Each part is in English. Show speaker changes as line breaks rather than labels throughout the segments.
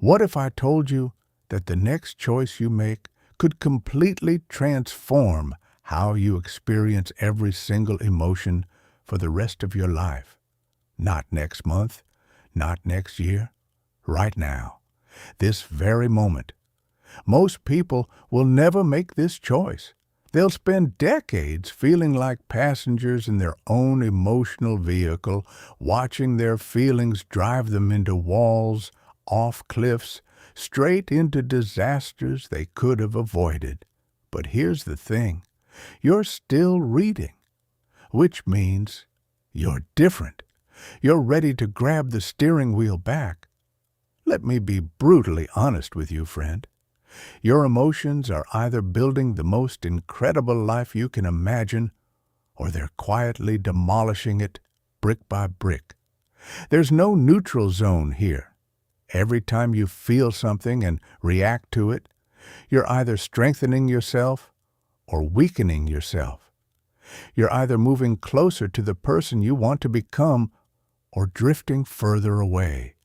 What if I told you that the next choice you make could completely transform how you experience every single emotion for the rest of your life? Not next month, not next year, right now, this very moment. Most people will never make this choice. They'll spend decades feeling like passengers in their own emotional vehicle, watching their feelings drive them into walls, off cliffs, straight into disasters they could have avoided. But here's the thing. You're still reading, which means you're different. You're ready to grab the steering wheel back. Let me be brutally honest with you, friend. Your emotions are either building the most incredible life you can imagine, or they're quietly demolishing it brick by brick. There's no neutral zone here. Every time you feel something and react to it, you're either strengthening yourself or weakening yourself. You're either moving closer to the person you want to become or drifting further away.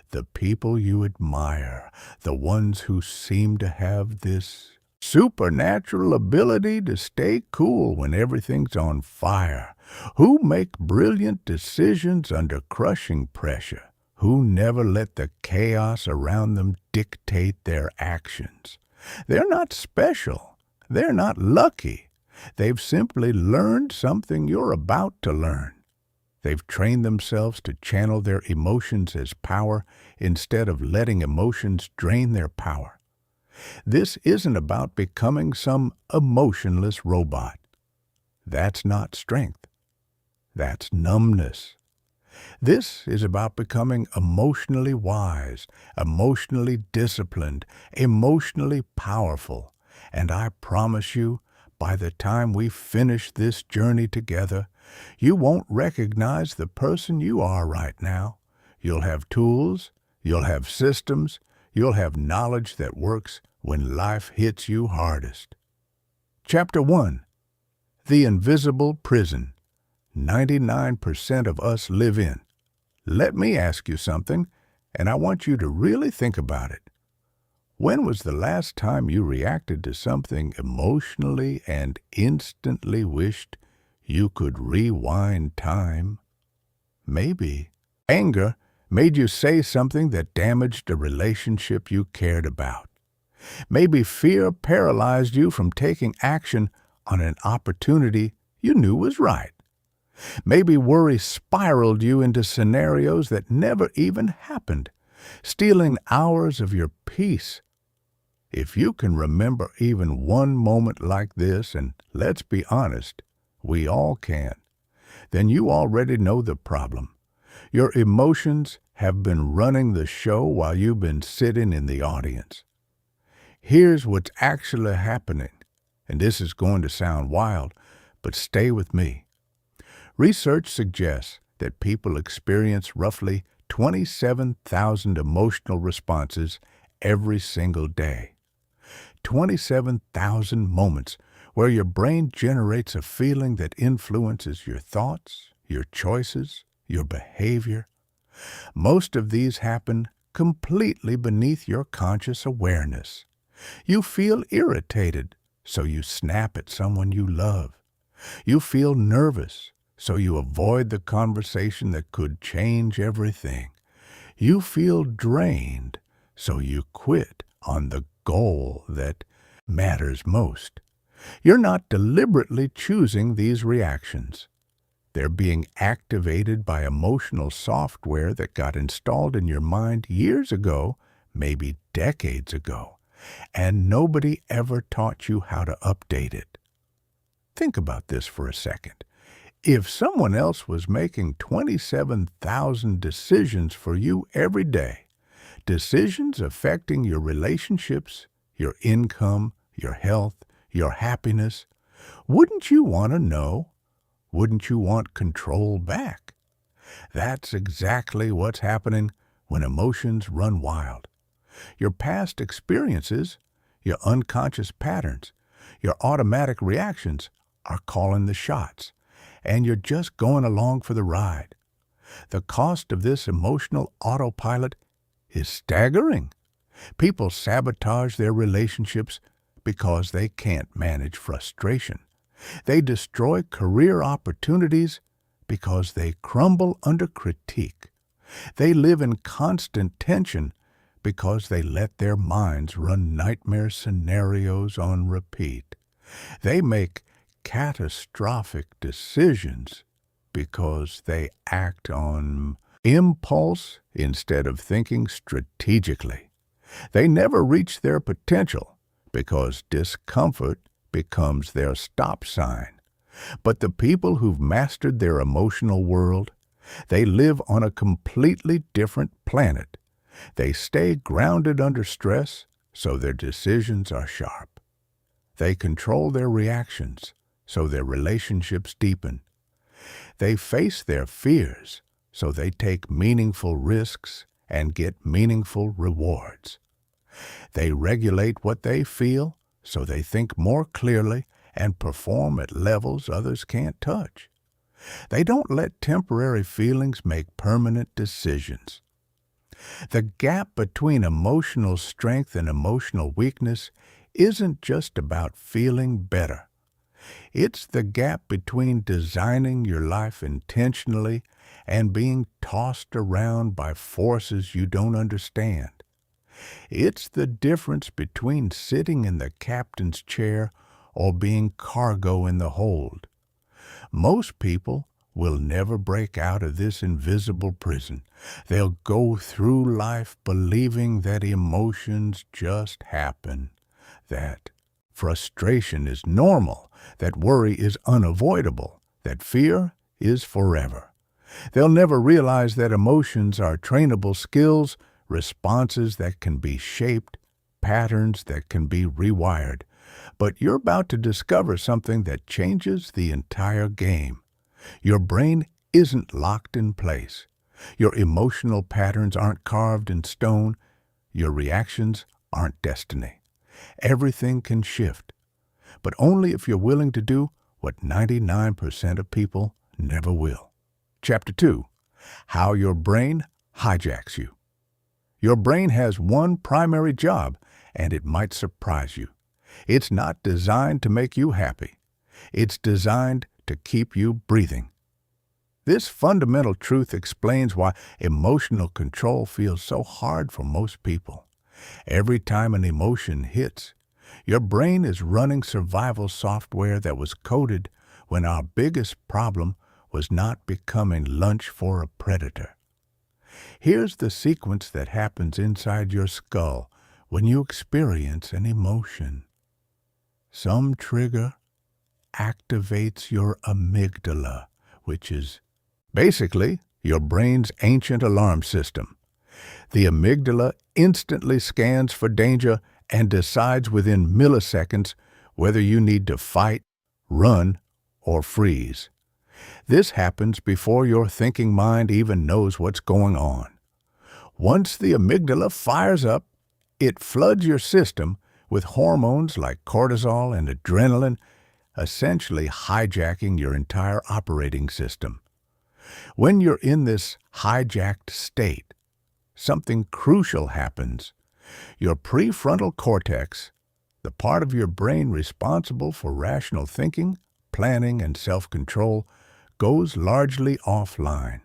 The people you admire, the ones who seem to have this supernatural ability to stay cool when everything's on fire, who make brilliant decisions under crushing pressure, who never let the chaos around them dictate their actions. They're not special. They're not lucky. They've simply learned something you're about to learn. They've trained themselves to channel their emotions as power instead of letting emotions drain their power. This isn't about becoming some emotionless robot. That's not strength. That's numbness. This is about becoming emotionally wise, emotionally disciplined, emotionally powerful. And I promise you, by the time we finish this journey together, you won't recognize the person you are right now. You'll have tools, you'll have systems, you'll have knowledge that works when life hits you hardest. Chapter 1. The Invisible Prison 99% of us live in. Let me ask you something, and I want you to really think about it. When was the last time you reacted to something emotionally and instantly wished you could rewind time? Maybe anger made you say something that damaged a relationship you cared about. Maybe fear paralyzed you from taking action on an opportunity you knew was right. Maybe worry spiraled you into scenarios that never even happened, stealing hours of your peace. If you can remember even one moment like this, and let's be honest, we all can, then you already know the problem. Your emotions have been running the show while you've been sitting in the audience. Here's what's actually happening, and this is going to sound wild, but stay with me. Research suggests that people experience roughly 27,000 emotional responses every single day. 27,000 moments where your brain generates a feeling that influences your thoughts, your choices, your behavior. Most of these happen completely beneath your conscious awareness. You feel irritated, so you snap at someone you love. You feel nervous, so you avoid the conversation that could change everything. You feel drained, so you quit on the goal that matters most. You're not deliberately choosing these reactions. They're being activated by emotional software that got installed in your mind years ago, maybe decades ago, and nobody ever taught you how to update it. Think about this for a second. If someone else was making 27,000 decisions for you every day, decisions affecting your relationships, your income, your health, your happiness, wouldn't you want to know? Wouldn't you want control back? That's exactly what's happening when emotions run wild. Your past experiences, your unconscious patterns, your automatic reactions are calling the shots, and you're just going along for the ride. The cost of this emotional autopilot is staggering. People sabotage their relationships because they can't manage frustration. They destroy career opportunities because they crumble under critique. They live in constant tension because they let their minds run nightmare scenarios on repeat. They make catastrophic decisions because they act on impulse instead of thinking strategically. They never reach their potential because discomfort becomes their stop sign. But the people who've mastered their emotional world, they live on a completely different planet. They stay grounded under stress, so their decisions are sharp. They control their reactions, so their relationships deepen. They face their fears, so they take meaningful risks and get meaningful rewards. They regulate what they feel, so they think more clearly and perform at levels others can't touch. They don't let temporary feelings make permanent decisions. The gap between emotional strength and emotional weakness isn't just about feeling better. It's the gap between designing your life intentionally and being tossed around by forces you don't understand. It's the difference between sitting in the captain's chair or being cargo in the hold. Most people will never break out of this invisible prison. They'll go through life believing that emotions just happen, that frustration is normal, that worry is unavoidable, that fear is forever. They'll never realize that emotions are trainable skills, responses that can be shaped, patterns that can be rewired. But you're about to discover something that changes the entire game. Your brain isn't locked in place. Your emotional patterns aren't carved in stone. Your reactions aren't destiny. Everything can shift, but only if you're willing to do what 99% of people never will. Chapter 2. How your brain hijacks you. Your brain has one primary job, and it might surprise you. It's not designed to make you happy. It's designed to keep you breathing. This fundamental truth explains why emotional control feels so hard for most people. Every time an emotion hits, your brain is running survival software that was coded when our biggest problem was not becoming lunch for a predator. Here's the sequence that happens inside your skull when you experience an emotion. Some trigger activates your amygdala, which is basically your brain's ancient alarm system. The amygdala instantly scans for danger and decides within milliseconds whether you need to fight, run, or freeze. This happens before your thinking mind even knows what's going on. Once the amygdala fires up, it floods your system with hormones like cortisol and adrenaline, essentially hijacking your entire operating system. When you're in this hijacked state, something crucial happens. Your prefrontal cortex, the part of your brain responsible for rational thinking, planning, and self-control, goes largely offline.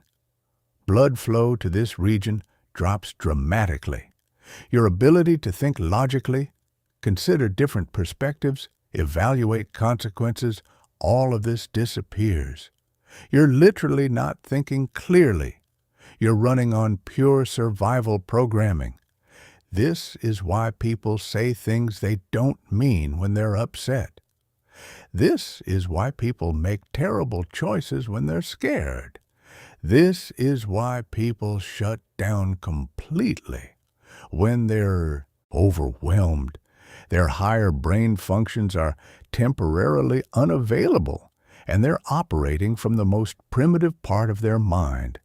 Blood flow to this region drops dramatically. Your ability to think logically, consider different perspectives, evaluate consequences, all of this disappears. You're literally not thinking clearly. You're running on pure survival programming. This is why people say things they don't mean when they're upset. This is why people make terrible choices when they're scared. This is why people shut down completely when they're overwhelmed. Their higher brain functions are temporarily unavailable, and they're operating from the most primitive part of their mind.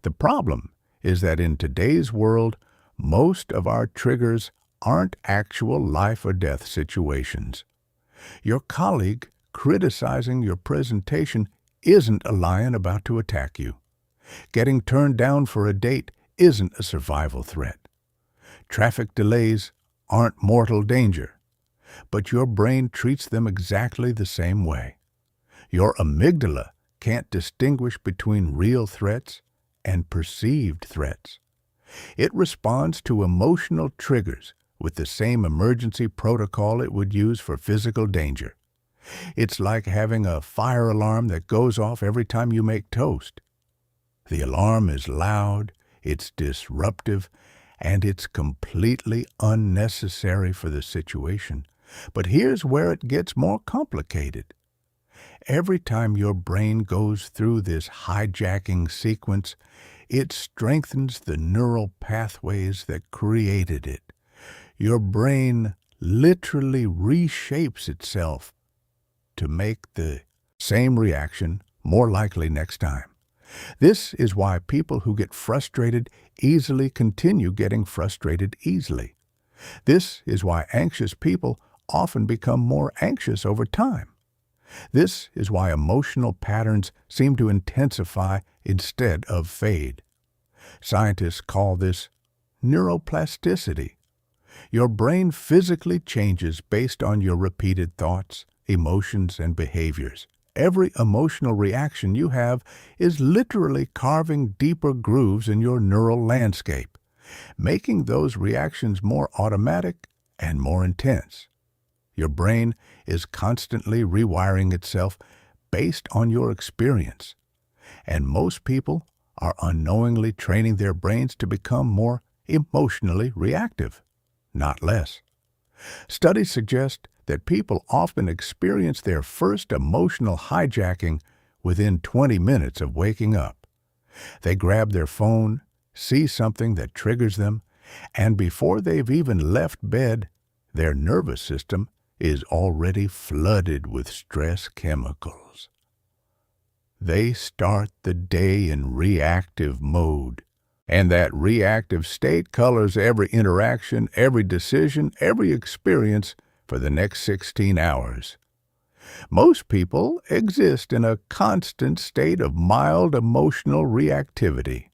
The problem is that in today's world, most of our triggers aren't actual life or death situations. Your colleague criticizing your presentation isn't a lion about to attack you. Getting turned down for a date isn't a survival threat. Traffic delays aren't mortal danger, but your brain treats them exactly the same way. Your amygdala can't distinguish between real threats and perceived threats. It responds to emotional triggers with the same emergency protocol it would use for physical danger. It's like having a fire alarm that goes off every time you make toast. The alarm is loud, it's disruptive, and it's completely unnecessary for the situation. But here's where it gets more complicated. Every time your brain goes through this hijacking sequence, it strengthens the neural pathways that created it. Your brain literally reshapes itself to make the same reaction more likely next time. This is why people who get frustrated easily continue getting frustrated easily. This is why anxious people often become more anxious over time. This is why emotional patterns seem to intensify instead of fade. Scientists call this neuroplasticity. Your brain physically changes based on your repeated thoughts, emotions, and behaviors. Every emotional reaction you have is literally carving deeper grooves in your neural landscape, making those reactions more automatic and more intense. Your brain is constantly rewiring itself based on your experience, and most people are unknowingly training their brains to become more emotionally reactive, not less. Studies suggest that people often experience their first emotional hijacking within 20 minutes of waking up. They grab their phone, see something that triggers them, and before they've even left bed, their nervous system is already flooded with stress chemicals. They start the day in reactive mode, and that reactive state colors every interaction, every decision, every experience for the next 16 hours. Most people exist in a constant state of mild emotional reactivity.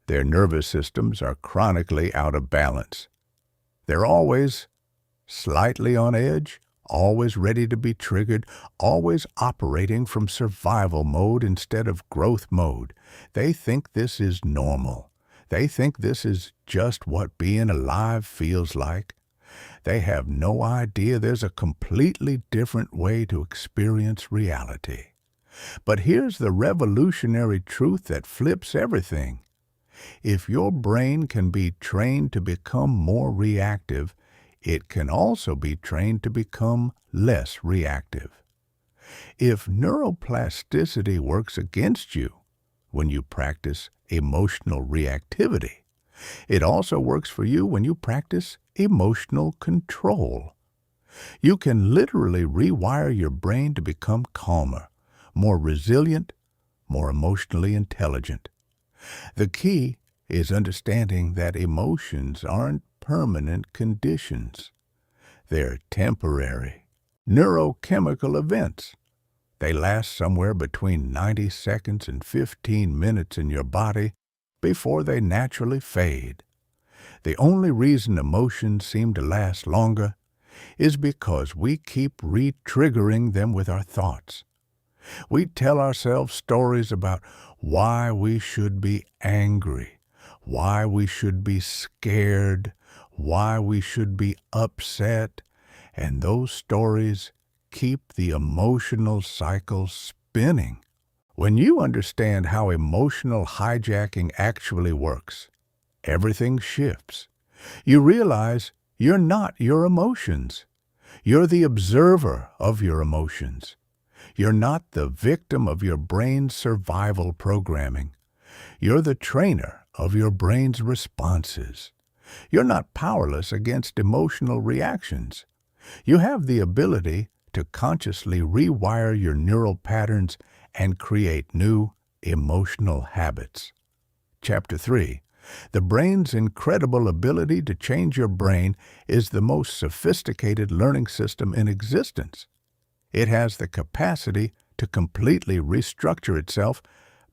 Their nervous systems are chronically out of balance. They're always slightly on edge, always ready to be triggered, always operating from survival mode instead of growth mode. They think this is normal. They think this is just what being alive feels like. They have no idea there's a completely different way to experience reality. But here's the revolutionary truth that flips everything. If your brain can be trained to become more reactive, it can also be trained to become less reactive. If neuroplasticity works against you when you practice emotional reactivity, it also works for you when you practice emotional control. You can literally rewire your brain to become calmer, more resilient, more emotionally intelligent. The key is understanding that emotions aren't permanent conditions. They're temporary, neurochemical events. They last somewhere between 90 seconds and 15 minutes in your body before they naturally fade. The only reason emotions seem to last longer is because we keep re-triggering them with our thoughts. We tell ourselves stories about why we should be angry, why we should be scared, why we should be upset, and those stories keep the emotional cycle spinning. When you understand how emotional hijacking actually works, everything shifts. You realize you're not your emotions. You're the observer of your emotions. You're not the victim of your brain's survival programming. You're the trainer of your brain's responses. You're not powerless against emotional reactions. You have the ability to consciously rewire your neural patterns and create new emotional habits. Chapter 3. The brain's incredible ability to change your brain is the most sophisticated learning system in existence. It has the capacity to completely restructure itself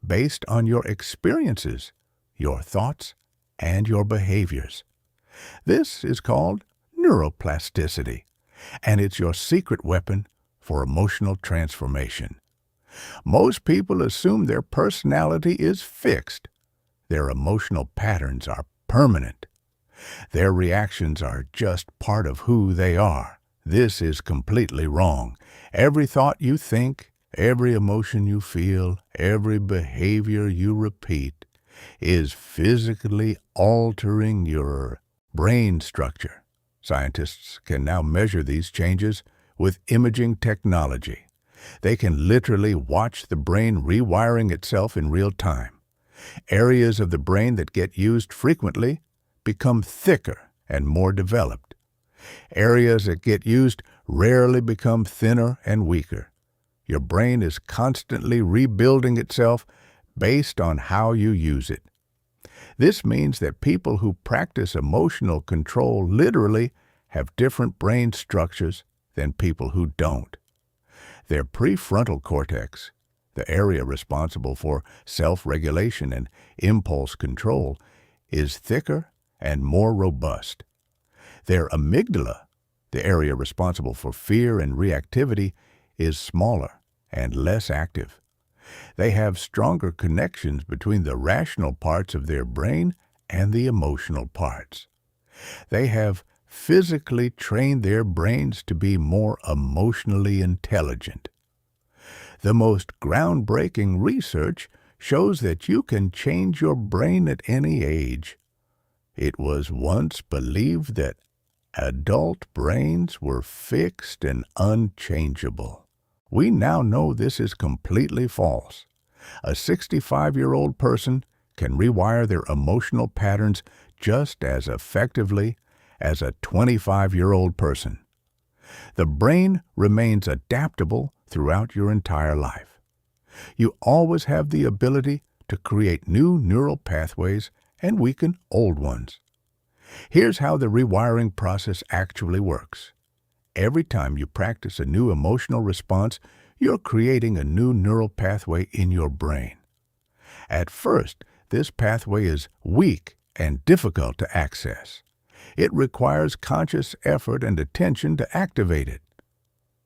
based on your experiences, your thoughts, and your behaviors. This is called neuroplasticity, and it's your secret weapon for emotional transformation. Most people assume their personality is fixed. Their emotional patterns are permanent. Their reactions are just part of who they are. This is completely wrong. Every thought you think, every emotion you feel, every behavior you repeat is physically altering your brain structure. Scientists can now measure these changes with imaging technology. They can literally watch the brain rewiring itself in real time. Areas of the brain that get used frequently become thicker and more developed. Areas that get used rarely become thinner and weaker. Your brain is constantly rebuilding itself based on how you use it. This means that people who practice emotional control literally have different brain structures than people who don't. Their prefrontal cortex, the area responsible for self-regulation and impulse control, is thicker and more robust. Their amygdala, the area responsible for fear and reactivity, is smaller and less active. They have stronger connections between the rational parts of their brain and the emotional parts. They have physically trained their brains to be more emotionally intelligent. The most groundbreaking research shows that you can change your brain at any age. It was once believed that adult brains were fixed and unchangeable. We now know this is completely false. A 65-year-old person can rewire their emotional patterns just as effectively as a 25-year-old person. The brain remains adaptable throughout your entire life. You always have the ability to create new neural pathways and weaken old ones. Here's how the rewiring process actually works. Every time you practice a new emotional response, you're creating a new neural pathway in your brain. At first, this pathway is weak and difficult to access. It requires conscious effort and attention to activate it.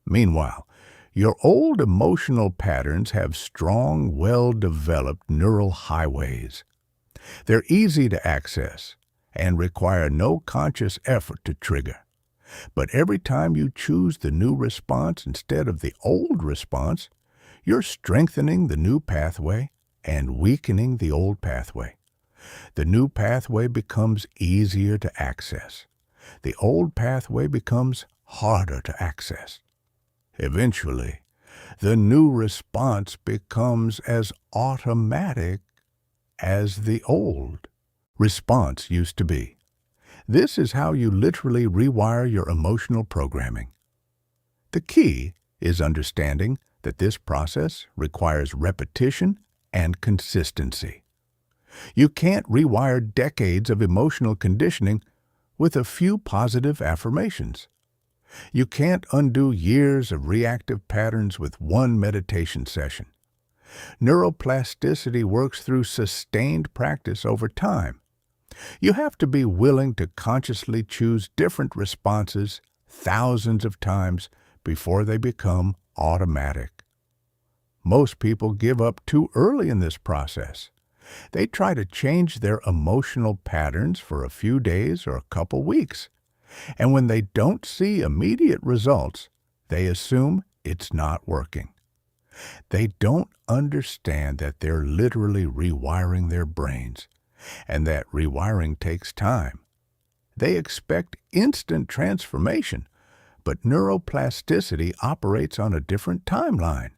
Meanwhile, your old emotional patterns have strong, well-developed neural highways. They're easy to access and require no conscious effort to trigger. But every time you choose the new response instead of the old response, you're strengthening the new pathway and weakening the old pathway. The new pathway becomes easier to access. The old pathway becomes harder to access. Eventually, the new response becomes as automatic as the old response used to be. This is how you literally rewire your emotional programming. The key is understanding that this process requires repetition and consistency. You can't rewire decades of emotional conditioning with a few positive affirmations. You can't undo years of reactive patterns with one meditation session. Neuroplasticity works through sustained practice over time. You have to be willing to consciously choose different responses thousands of times before they become automatic. Most people give up too early in this process. They try to change their emotional patterns for a few days or a couple weeks. And when they don't see immediate results, they assume it's not working. They don't understand that they're literally rewiring their brains, and that rewiring takes time. They expect instant transformation, but neuroplasticity operates on a different timeline.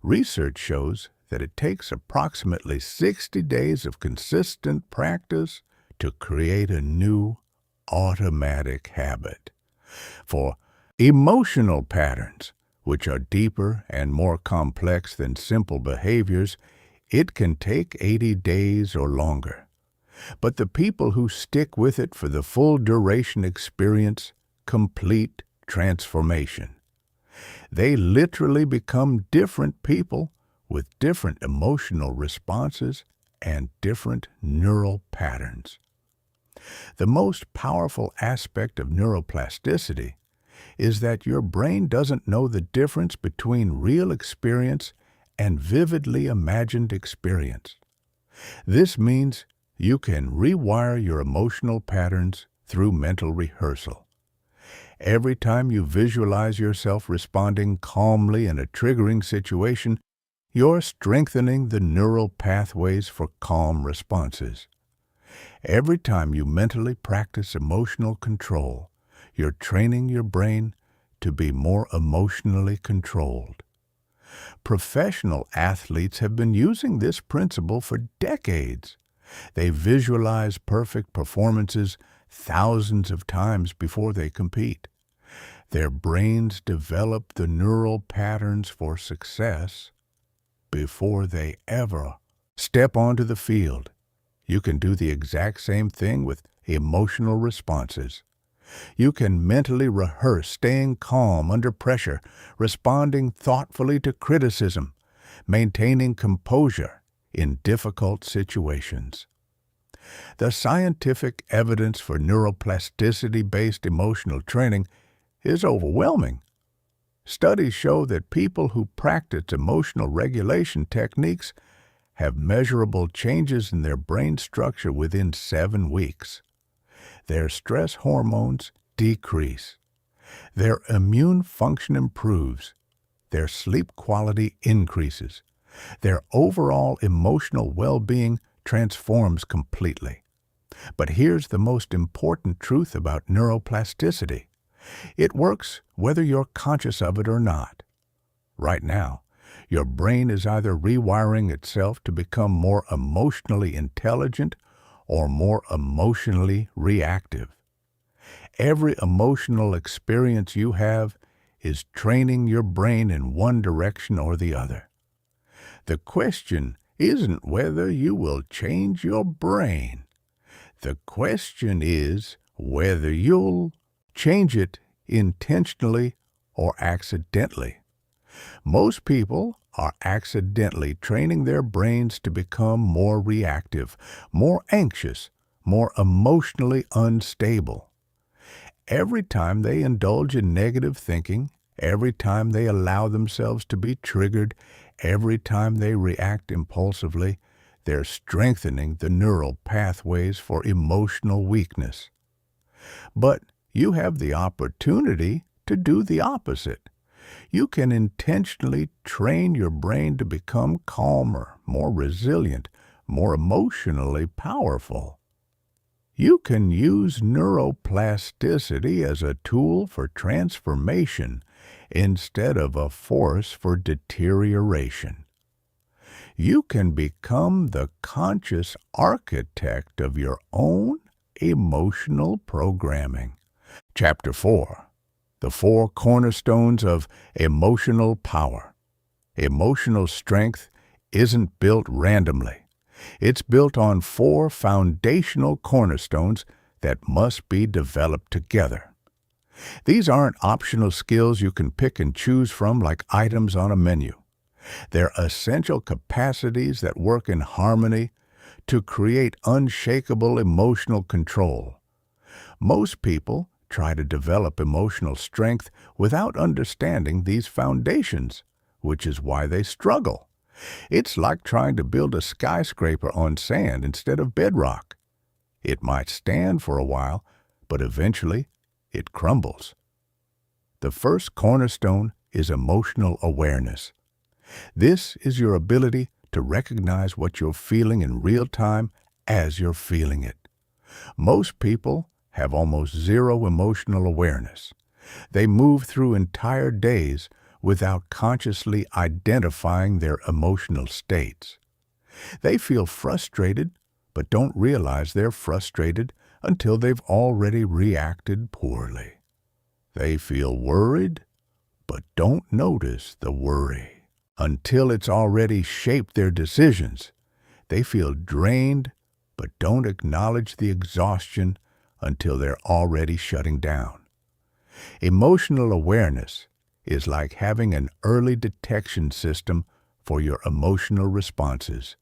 Research shows that it takes approximately 60 days of consistent practice to create a new automatic habit. For emotional patterns, which are deeper and more complex than simple behaviors, it can take 80 days or longer. But the people who stick with it for the full duration experience complete transformation. They literally become different people with different emotional responses and different neural patterns. The most powerful aspect of neuroplasticity is that your brain doesn't know the difference between real experience and vividly imagined experience. This means you can rewire your emotional patterns through mental rehearsal. Every time you visualize yourself responding calmly in a triggering situation, you're strengthening the neural pathways for calm responses. Every time you mentally practice emotional control, you're training your brain to be more emotionally controlled. Professional athletes have been using this principle for decades. They visualize perfect performances thousands of times before they compete. Their brains develop the neural patterns for success before they ever step onto the field. You can do the exact same thing with emotional responses. You can mentally rehearse staying calm under pressure, responding thoughtfully to criticism, maintaining composure in difficult situations. The scientific evidence for neuroplasticity-based emotional training is overwhelming. Studies show that people who practice emotional regulation techniques have measurable changes in their brain structure within 7 weeks. Their stress hormones decrease. Their immune function improves. Their sleep quality increases. Their overall emotional well-being transforms completely. But here's the most important truth about neuroplasticity. It works whether you're conscious of it or not. Right now, your brain is either rewiring itself to become more emotionally intelligent or more emotionally reactive. Every emotional experience you have is training your brain in one direction or the other. The question isn't whether you will change your brain. The question is whether you'll change it intentionally or accidentally. Most people are accidentally training their brains to become more reactive, more anxious, more emotionally unstable. Every time they indulge in negative thinking, every time they allow themselves to be triggered, every time they react impulsively, they're strengthening the neural pathways for emotional weakness. But you have the opportunity to do the opposite. You can intentionally train your brain to become calmer, more resilient, more emotionally powerful. You can use neuroplasticity as a tool for transformation instead of a force for deterioration. You can become the conscious architect of your own emotional programming. Chapter 4. The 4 cornerstones of emotional power. Emotional strength isn't built randomly. It's built on 4 foundational cornerstones that must be developed together. These aren't optional skills you can pick and choose from like items on a menu. They're essential capacities that work in harmony to create unshakable emotional control. Most people try to develop emotional strength without understanding these foundations, which is why they struggle. It's like trying to build a skyscraper on sand instead of bedrock. It might stand for a while, but eventually it crumbles. The first cornerstone is emotional awareness. This is your ability to recognize what you're feeling in real time as you're feeling it. Most people have almost zero emotional awareness. They move through entire days without consciously identifying their emotional states. They feel frustrated, but don't realize they're frustrated until they've already reacted poorly. They feel worried, but don't notice the worry until it's already shaped their decisions. They feel drained, but don't acknowledge the exhaustion until they're already shutting down. Emotional awareness is like having an early detection system for your emotional responses.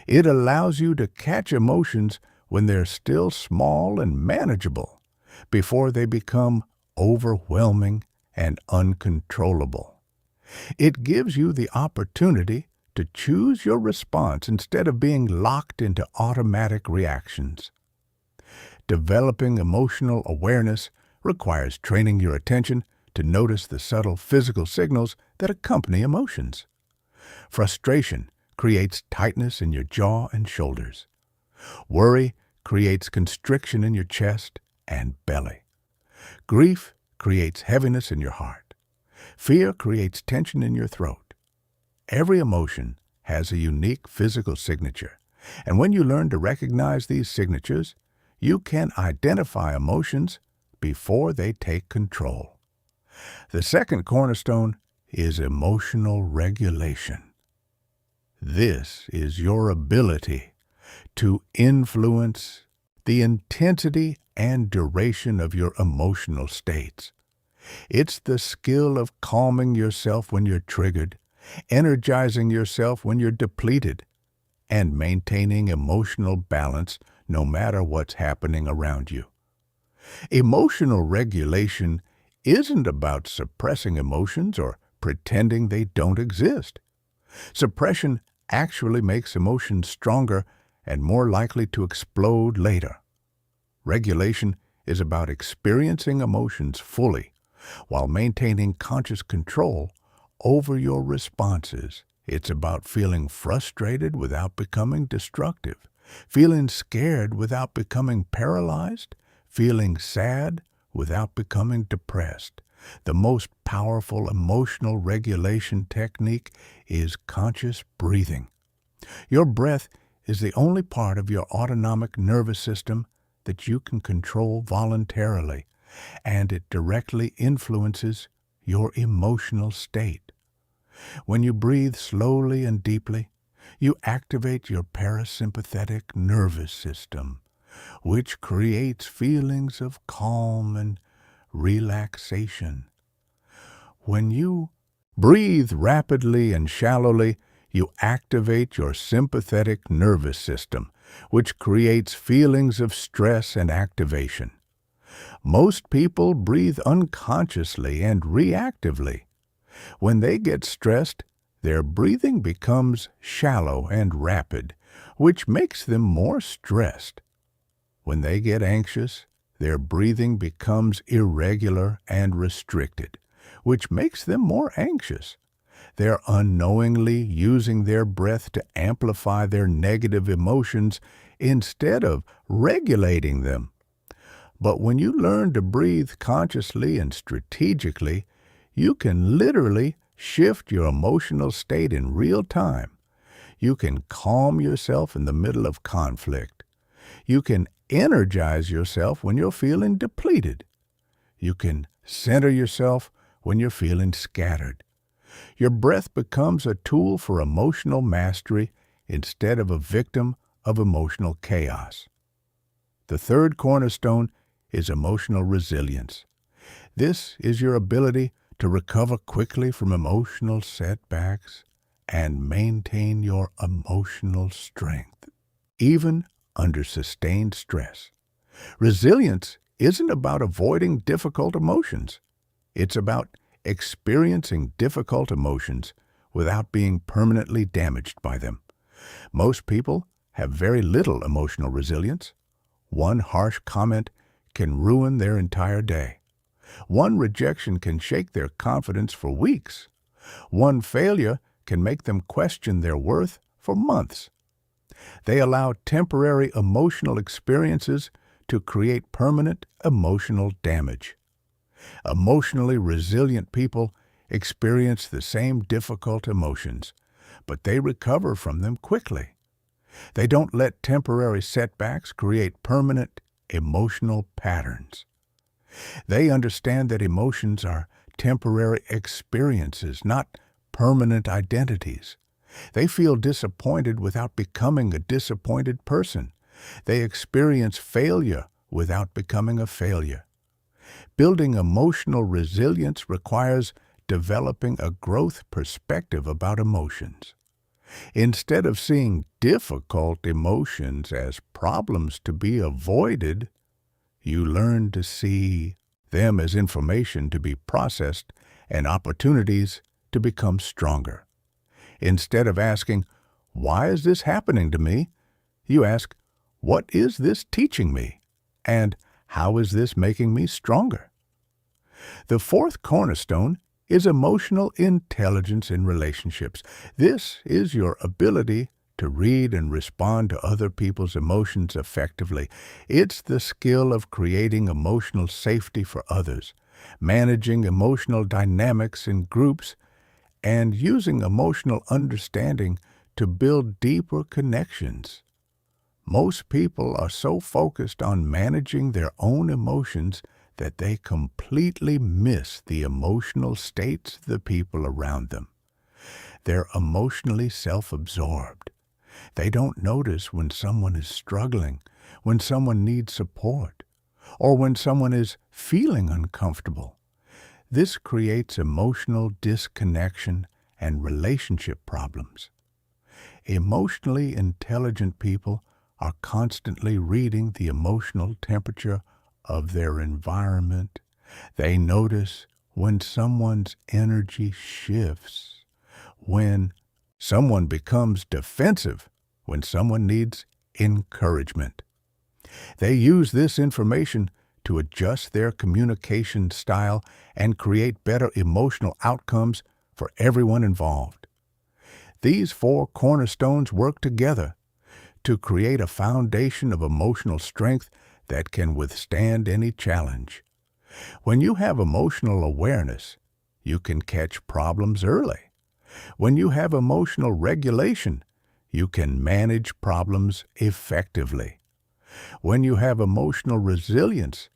It allows you to catch emotions when they're still small and manageable, before they become overwhelming and uncontrollable. It gives you the opportunity to choose your response instead of being locked into automatic reactions. Developing emotional awareness requires training your attention to notice the subtle physical signals that accompany emotions. Frustration creates tightness in your jaw and shoulders. Worry creates constriction in your chest and belly. Grief creates heaviness in your heart. Fear creates tension in your throat. Every emotion has a unique physical signature, and when you learn to recognize these signatures, you can identify emotions before they take control. The second cornerstone is emotional regulation. This is your ability to influence the intensity and duration of your emotional states. It's the skill of calming yourself when you're triggered, energizing yourself when you're depleted, and maintaining emotional balance no matter what's happening around you. Emotional regulation isn't about suppressing emotions or pretending they don't exist. Suppression actually makes emotions stronger and more likely to explode later. Regulation is about experiencing emotions fully while maintaining conscious control over your responses. It's about feeling frustrated without becoming destructive, feeling scared without becoming paralyzed, feeling sad without becoming depressed. The most powerful emotional regulation technique is conscious breathing. Your breath is the only part of your autonomic nervous system that you can control voluntarily, and it directly influences your emotional state. When you breathe slowly and deeply, you activate your parasympathetic nervous system, which creates feelings of calm and relaxation. When you breathe rapidly and shallowly, you activate your sympathetic nervous system, which creates feelings of stress and activation. Most people breathe unconsciously and reactively. When they get stressed, their breathing becomes shallow and rapid, which makes them more stressed. When they get anxious, their breathing becomes irregular and restricted, which makes them more anxious. They're unknowingly using their breath to amplify their negative emotions instead of regulating them. But when you learn to breathe consciously and strategically, you can literally shift your emotional state in real time. You can calm yourself in the middle of conflict. You can energize yourself when you're feeling depleted. You can center yourself when you're feeling scattered. Your breath becomes a tool for emotional mastery instead of a victim of emotional chaos. The third cornerstone is emotional resilience. This is your ability to recover quickly from emotional setbacks and maintain your emotional strength, even under sustained stress. Resilience isn't about avoiding difficult emotions. It's about experiencing difficult emotions without being permanently damaged by them. Most people have very little emotional resilience. One harsh comment can ruin their entire day. One rejection can shake their confidence for weeks. One failure can make them question their worth for months. They allow temporary emotional experiences to create permanent emotional damage. Emotionally resilient people experience the same difficult emotions, but they recover from them quickly. They don't let temporary setbacks create permanent emotional patterns. They understand that emotions are temporary experiences, not permanent identities. They feel disappointed without becoming a disappointed person. They experience failure without becoming a failure. Building emotional resilience requires developing a growth perspective about emotions. Instead of seeing difficult emotions as problems to be avoided, you learn to see them as information to be processed and opportunities to become stronger. Instead of asking, "Why is this happening to me?" you ask, "What is this teaching me?" And "How is this making me stronger?" The fourth cornerstone is emotional intelligence in relationships. This is your ability to read and respond to other people's emotions effectively. It's the skill of creating emotional safety for others, managing emotional dynamics in groups, and using emotional understanding to build deeper connections. Most people are so focused on managing their own emotions that they completely miss the emotional states of the people around them. They're emotionally self-absorbed. They don't notice when someone is struggling, when someone needs support, or when someone is feeling uncomfortable. This creates emotional disconnection and relationship problems. Emotionally intelligent people are constantly reading the emotional temperature of their environment. They notice when someone's energy shifts, when someone becomes defensive, when someone needs encouragement. They use this information to adjust their communication style and create better emotional outcomes for everyone involved. These four cornerstones work together to create a foundation of emotional strength that can withstand any challenge. When you have emotional awareness, you can catch problems early. When you have emotional regulation, you can manage problems effectively. When you have emotional resilience,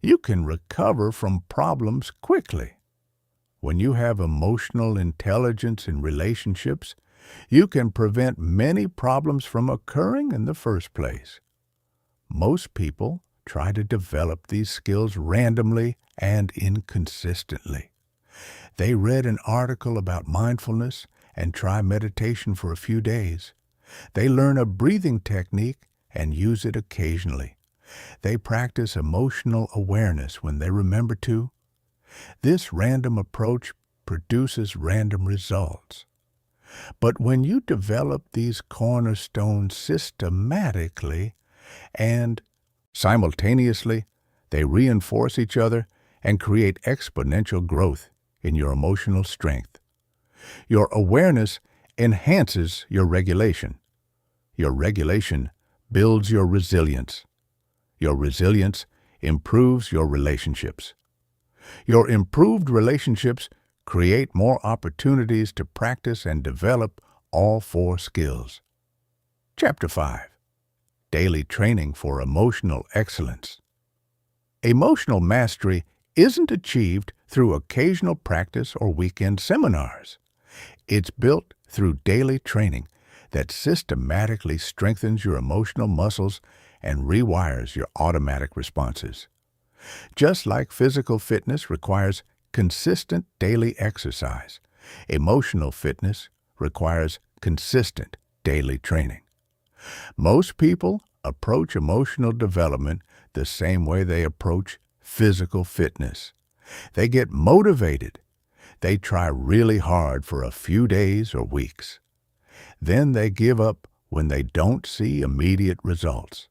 you can recover from problems quickly. When you have emotional intelligence in relationships, you can prevent many problems from occurring in the first place. Most people try to develop these skills randomly and inconsistently. They read an article about mindfulness and try meditation for a few days. They learn a breathing technique and use it occasionally. They practice emotional awareness when they remember to. This random approach produces random results. But when you develop these cornerstones systematically and simultaneously, they reinforce each other and create exponential growth in your emotional strength. Your awareness enhances your regulation. Your regulation builds your resilience. Your resilience improves your relationships. Your improved relationships create more opportunities to practice and develop all four skills. Chapter 5. Daily Training for Emotional Excellence. Emotional mastery isn't achieved through occasional practice or weekend seminars. It's built through daily training that systematically strengthens your emotional muscles and rewires your automatic responses. Just like physical fitness requires consistent daily exercise, emotional fitness requires consistent daily training. Most people approach emotional development the same way they approach physical fitness. They get motivated. They try really hard for a few days or weeks. Then they give up when they don't see immediate results.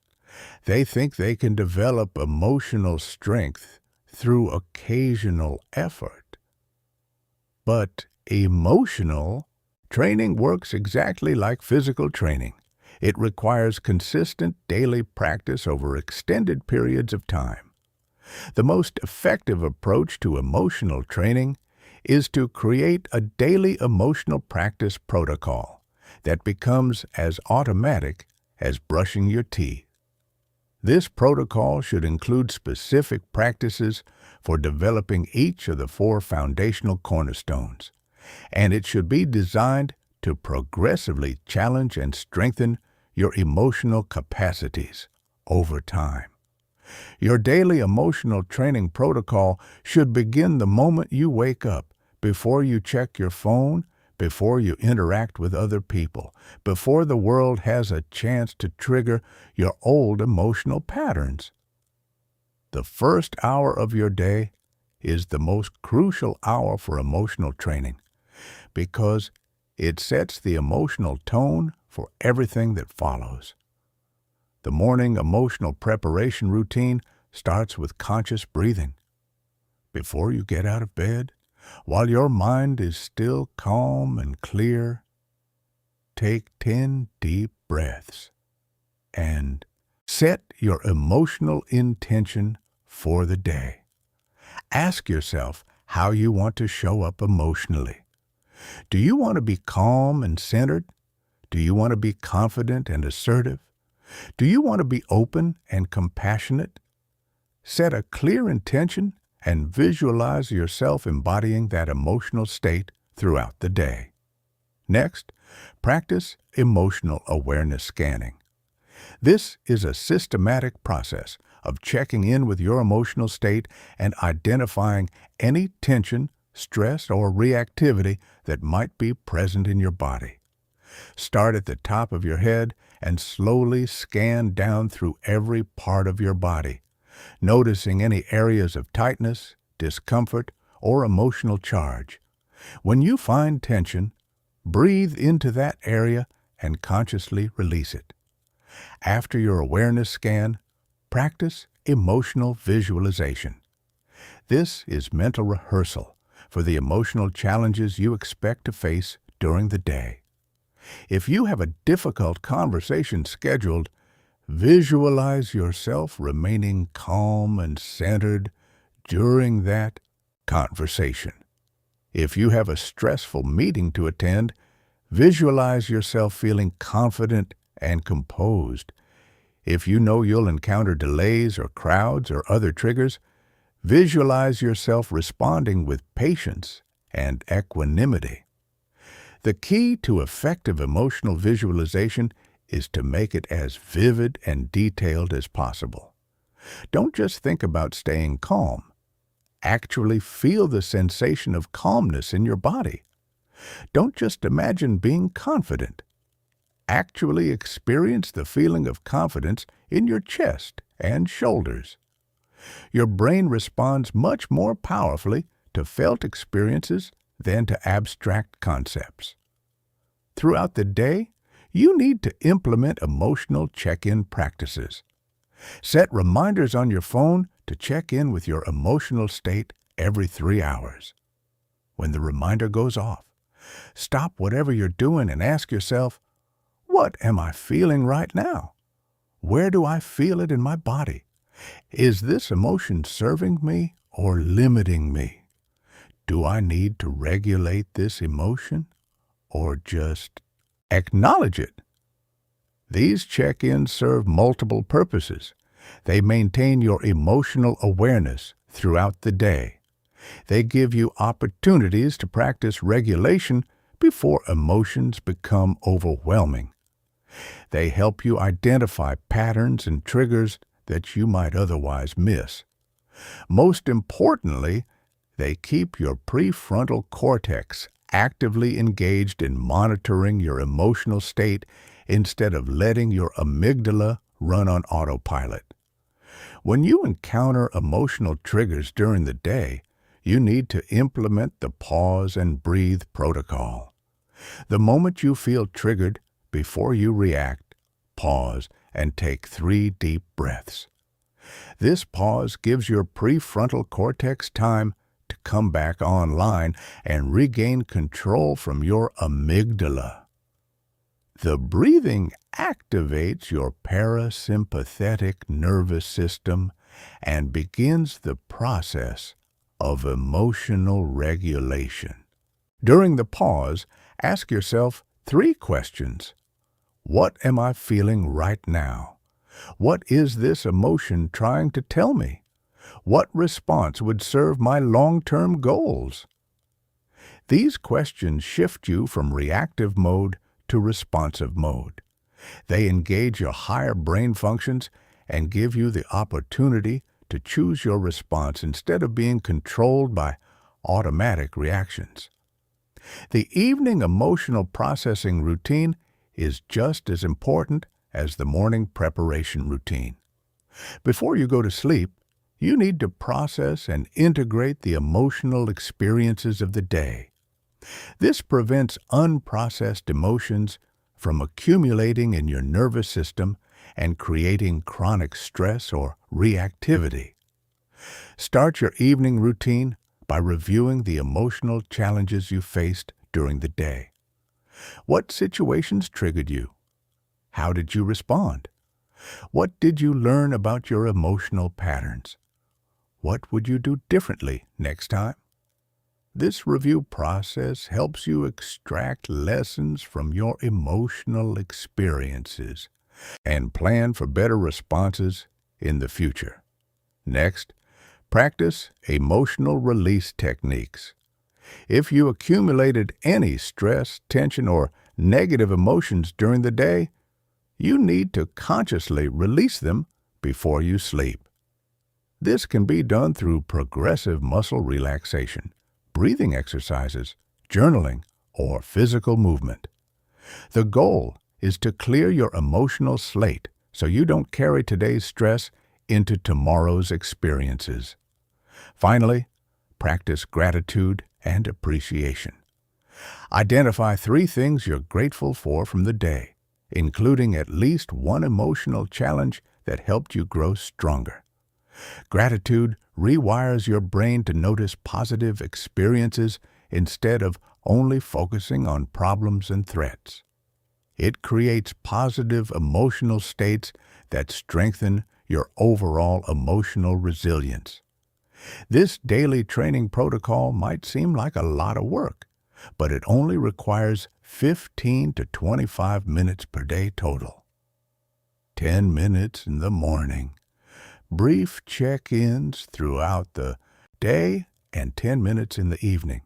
They think they can develop emotional strength through occasional effort. But emotional training works exactly like physical training. It requires consistent daily practice over extended periods of time. The most effective approach to emotional training is to create a daily emotional practice protocol that becomes as automatic as brushing your teeth. This protocol should include specific practices for developing each of the four foundational cornerstones, and it should be designed to progressively challenge and strengthen your emotional capacities over time. Your daily emotional training protocol should begin the moment you wake up, before you check your phone, before you interact with other people, before the world has a chance to trigger your old emotional patterns. The first hour of your day is the most crucial hour for emotional training because it sets the emotional tone for everything that follows. The morning emotional preparation routine starts with conscious breathing. Before you get out of bed, while your mind is still calm and clear, take 10 deep breaths and set your emotional intention for the day. Ask yourself how you want to show up emotionally. Do you want to be calm and centered? Do you want to be confident and assertive? Do you want to be open and compassionate? Set a clear intention and visualize yourself embodying that emotional state throughout the day. Next, practice emotional awareness scanning. This is a systematic process of checking in with your emotional state and identifying any tension, stress, or reactivity that might be present in your body. Start at the top of your head and slowly scan down through every part of your body, noticing any areas of tightness, discomfort, or emotional charge. When you find tension, breathe into that area and consciously release it. After your awareness scan, practice emotional visualization. This is mental rehearsal for the emotional challenges you expect to face during the day. If you have a difficult conversation scheduled, visualize yourself remaining calm and centered during that conversation. If you have a stressful meeting to attend, visualize yourself feeling confident and composed. If you know you'll encounter delays or crowds or other triggers, visualize yourself responding with patience and equanimity. The key to effective emotional visualization is to make it as vivid and detailed as possible. Don't just think about staying calm. Actually feel the sensation of calmness in your body. Don't just imagine being confident. Actually experience the feeling of confidence in your chest and shoulders. Your brain responds much more powerfully to felt experiences than to abstract concepts. Throughout the day, you need to implement emotional check-in practices. Set reminders on your phone to check in with your emotional state every 3 hours. When the reminder goes off, stop whatever you're doing and ask yourself, what am I feeling right now? Where do I feel it in my body? Is this emotion serving me or limiting me? Do I need to regulate this emotion or just acknowledge it? These check-ins serve multiple purposes. They maintain your emotional awareness throughout the day. They give you opportunities to practice regulation before emotions become overwhelming. They help you identify patterns and triggers that you might otherwise miss. Most importantly, they keep your prefrontal cortex actively engaged in monitoring your emotional state instead of letting your amygdala run on autopilot. When you encounter emotional triggers during the day, you need to implement the pause and breathe protocol. The moment you feel triggered, before you react, pause and take 3 deep breaths. This pause gives your prefrontal cortex time to come back online and regain control from your amygdala. The breathing activates your parasympathetic nervous system and begins the process of emotional regulation. During the pause, ask yourself 3 questions. What am I feeling right now? What is this emotion trying to tell me? What response would serve my long-term goals? These questions shift you from reactive mode to responsive mode. They engage your higher brain functions and give you the opportunity to choose your response instead of being controlled by automatic reactions. The evening emotional processing routine is just as important as the morning preparation routine. Before you go to sleep, you need to process and integrate the emotional experiences of the day. This prevents unprocessed emotions from accumulating in your nervous system and creating chronic stress or reactivity. Start your evening routine by reviewing the emotional challenges you faced during the day. What situations triggered you? How did you respond? What did you learn about your emotional patterns? What would you do differently next time? This review process helps you extract lessons from your emotional experiences and plan for better responses in the future. Next, practice emotional release techniques. If you accumulated any stress, tension, or negative emotions during the day, you need to consciously release them before you sleep. This can be done through progressive muscle relaxation, breathing exercises, journaling, or physical movement. The goal is to clear your emotional slate so you don't carry today's stress into tomorrow's experiences. Finally, practice gratitude and appreciation. Identify 3 things you're grateful for from the day, including at least one emotional challenge that helped you grow stronger. Gratitude rewires your brain to notice positive experiences instead of only focusing on problems and threats. It creates positive emotional states that strengthen your overall emotional resilience. This daily training protocol might seem like a lot of work, but it only requires 15 to 25 minutes per day total. 10 minutes in the morning, brief check-ins throughout the day, and 10 minutes in the evening.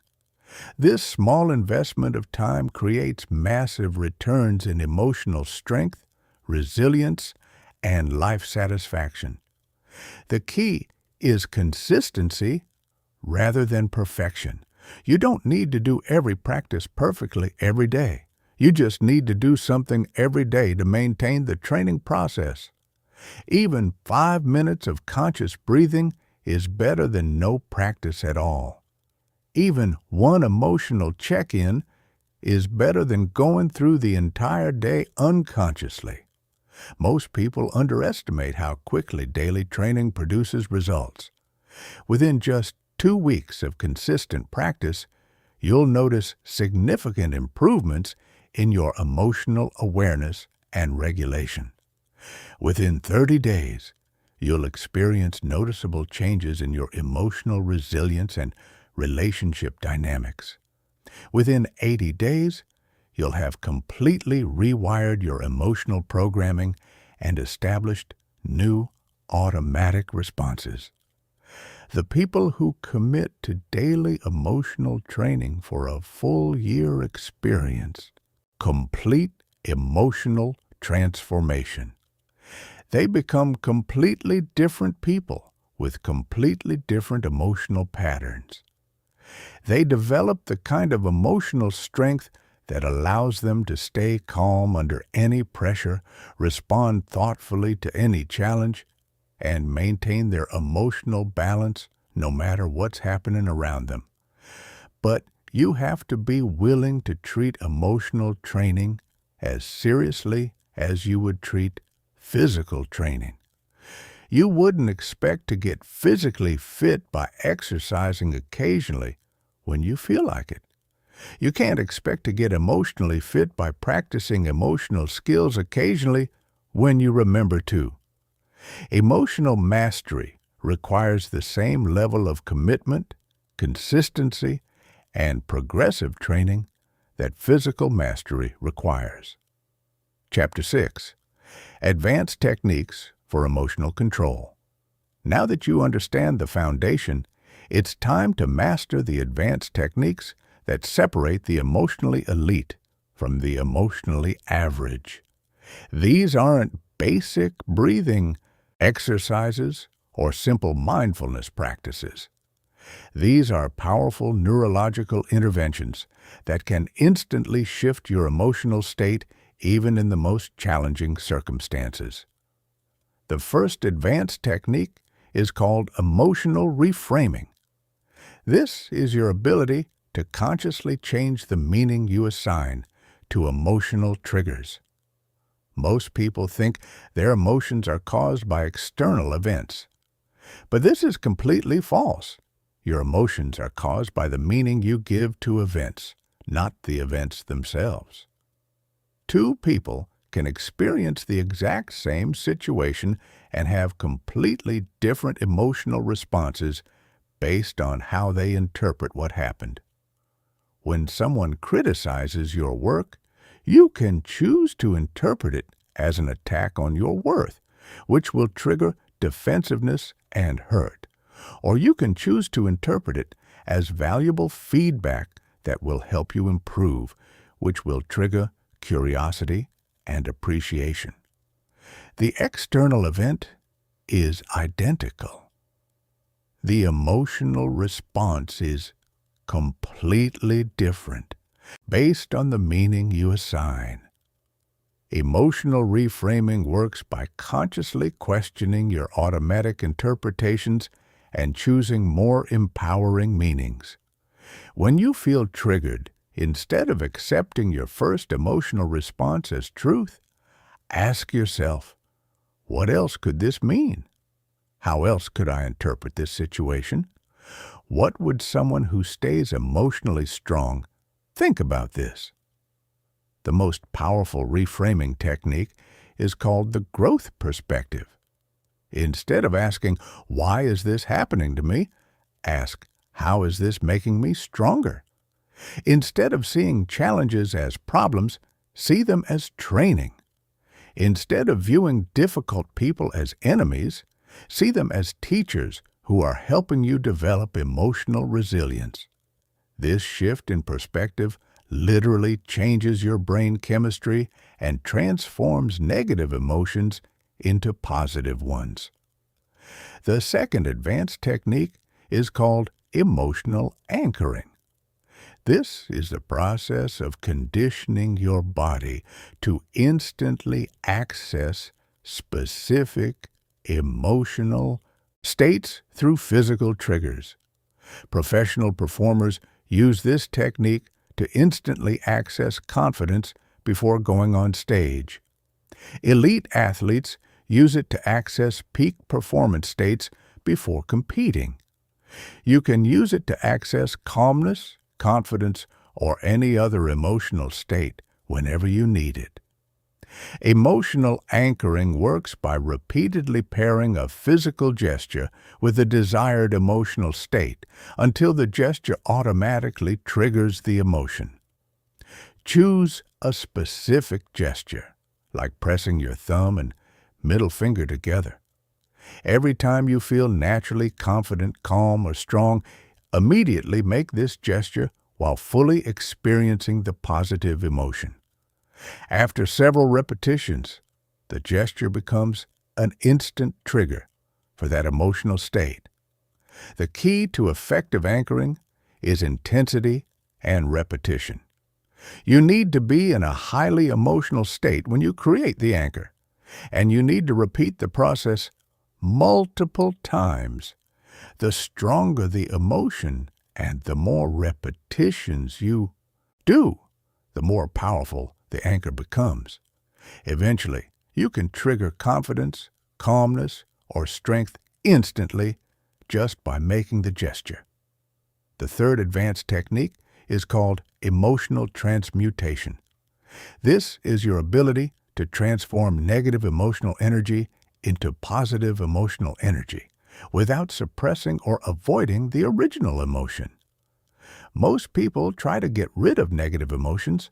This small investment of time creates massive returns in emotional strength, resilience, and life satisfaction. The key is consistency rather than perfection. You don't need to do every practice perfectly every day. You just need to do something every day to maintain the training process. Even 5 minutes of conscious breathing is better than no practice at all. Even one emotional check-in is better than going through the entire day unconsciously. Most people underestimate how quickly daily training produces results. Within just 2 weeks of consistent practice, you'll notice significant improvements in your emotional awareness and regulation. Within 30 days, you'll experience noticeable changes in your emotional resilience and relationship dynamics. Within 80 days, you'll have completely rewired your emotional programming and established new automatic responses. The people who commit to daily emotional training for a full year experience complete emotional transformation. They become completely different people with completely different emotional patterns. They develop the kind of emotional strength that allows them to stay calm under any pressure, respond thoughtfully to any challenge, and maintain their emotional balance no matter what's happening around them. But you have to be willing to treat emotional training as seriously as you would treat physical training. You wouldn't expect to get physically fit by exercising occasionally when you feel like it. You can't expect to get emotionally fit by practicing emotional skills occasionally when you remember to. Emotional mastery requires the same level of commitment, consistency, and progressive training that physical mastery requires. Chapter 6. Advanced Techniques for Emotional Control. Now that you understand the foundation, it's time to master the advanced techniques that separate the emotionally elite from the emotionally average. These aren't basic breathing exercises or simple mindfulness practices. These are powerful neurological interventions that can instantly shift your emotional state even in the most challenging circumstances. The first advanced technique is called emotional reframing. This is your ability to consciously change the meaning you assign to emotional triggers. Most people think their emotions are caused by external events. But this is completely false. Your emotions are caused by the meaning you give to events, not the events themselves. Two people can experience the exact same situation and have completely different emotional responses based on how they interpret what happened. When someone criticizes your work, you can choose to interpret it as an attack on your worth, which will trigger defensiveness and hurt. Or you can choose to interpret it as valuable feedback that will help you improve, which will trigger curiosity and appreciation. The external event is identical. The emotional response is completely different based on the meaning you assign. Emotional reframing works by consciously questioning your automatic interpretations and choosing more empowering meanings. When you feel triggered, instead of accepting your first emotional response as truth, ask yourself, what else could this mean? How else could I interpret this situation? What would someone who stays emotionally strong think about this? The most powerful reframing technique is called the growth perspective. Instead of asking, why is this happening to me? Ask, how is this making me stronger? Instead of seeing challenges as problems, see them as training. Instead of viewing difficult people as enemies, see them as teachers who are helping you develop emotional resilience. This shift in perspective literally changes your brain chemistry and transforms negative emotions into positive ones. The second advanced technique is called emotional anchoring. This is the process of conditioning your body to instantly access specific emotional states through physical triggers. Professional performers use this technique to instantly access confidence before going on stage. Elite athletes use it to access peak performance states before competing. You can use it to access calmness, confidence, or any other emotional state whenever you need it. Emotional anchoring works by repeatedly pairing a physical gesture with a desired emotional state until the gesture automatically triggers the emotion. Choose a specific gesture, like pressing your thumb and middle finger together. Every time you feel naturally confident, calm, or strong, immediately make this gesture while fully experiencing the positive emotion. After several repetitions, the gesture becomes an instant trigger for that emotional state. The key to effective anchoring is intensity and repetition. You need to be in a highly emotional state when you create the anchor, and you need to repeat the process multiple times. The stronger the emotion and the more repetitions you do, the more powerful the anchor becomes. Eventually, you can trigger confidence, calmness, or strength instantly just by making the gesture. The third advanced technique is called emotional transmutation. This is your ability to transform negative emotional energy into positive emotional energy without suppressing or avoiding the original emotion. Most people try to get rid of negative emotions,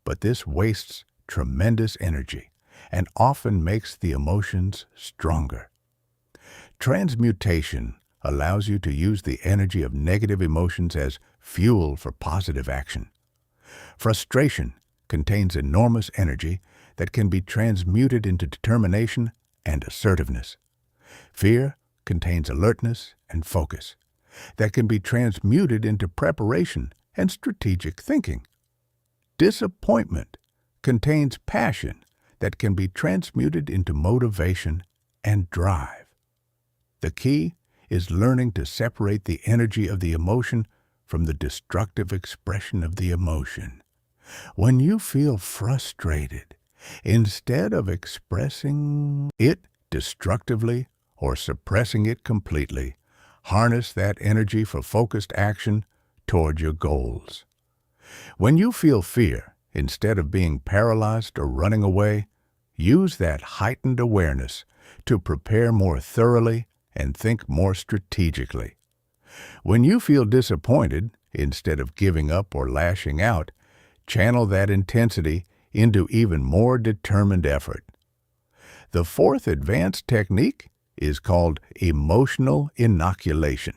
but this wastes tremendous energy and often makes the emotions stronger. Transmutation allows you to use the energy of negative emotions as fuel for positive action. Frustration contains enormous energy that can be transmuted into determination and assertiveness. Fear contains alertness and focus, that can be transmuted into preparation and strategic thinking. Disappointment contains passion that can be transmuted into motivation and drive. The key is learning to separate the energy of the emotion from the destructive expression of the emotion. When you feel frustrated, instead of expressing it destructively or suppressing it completely, harness that energy for focused action toward your goals. When you feel fear, instead of being paralyzed or running away, use that heightened awareness to prepare more thoroughly and think more strategically. When you feel disappointed, instead of giving up or lashing out, channel that intensity into even more determined effort. The fourth advanced technique is called emotional inoculation.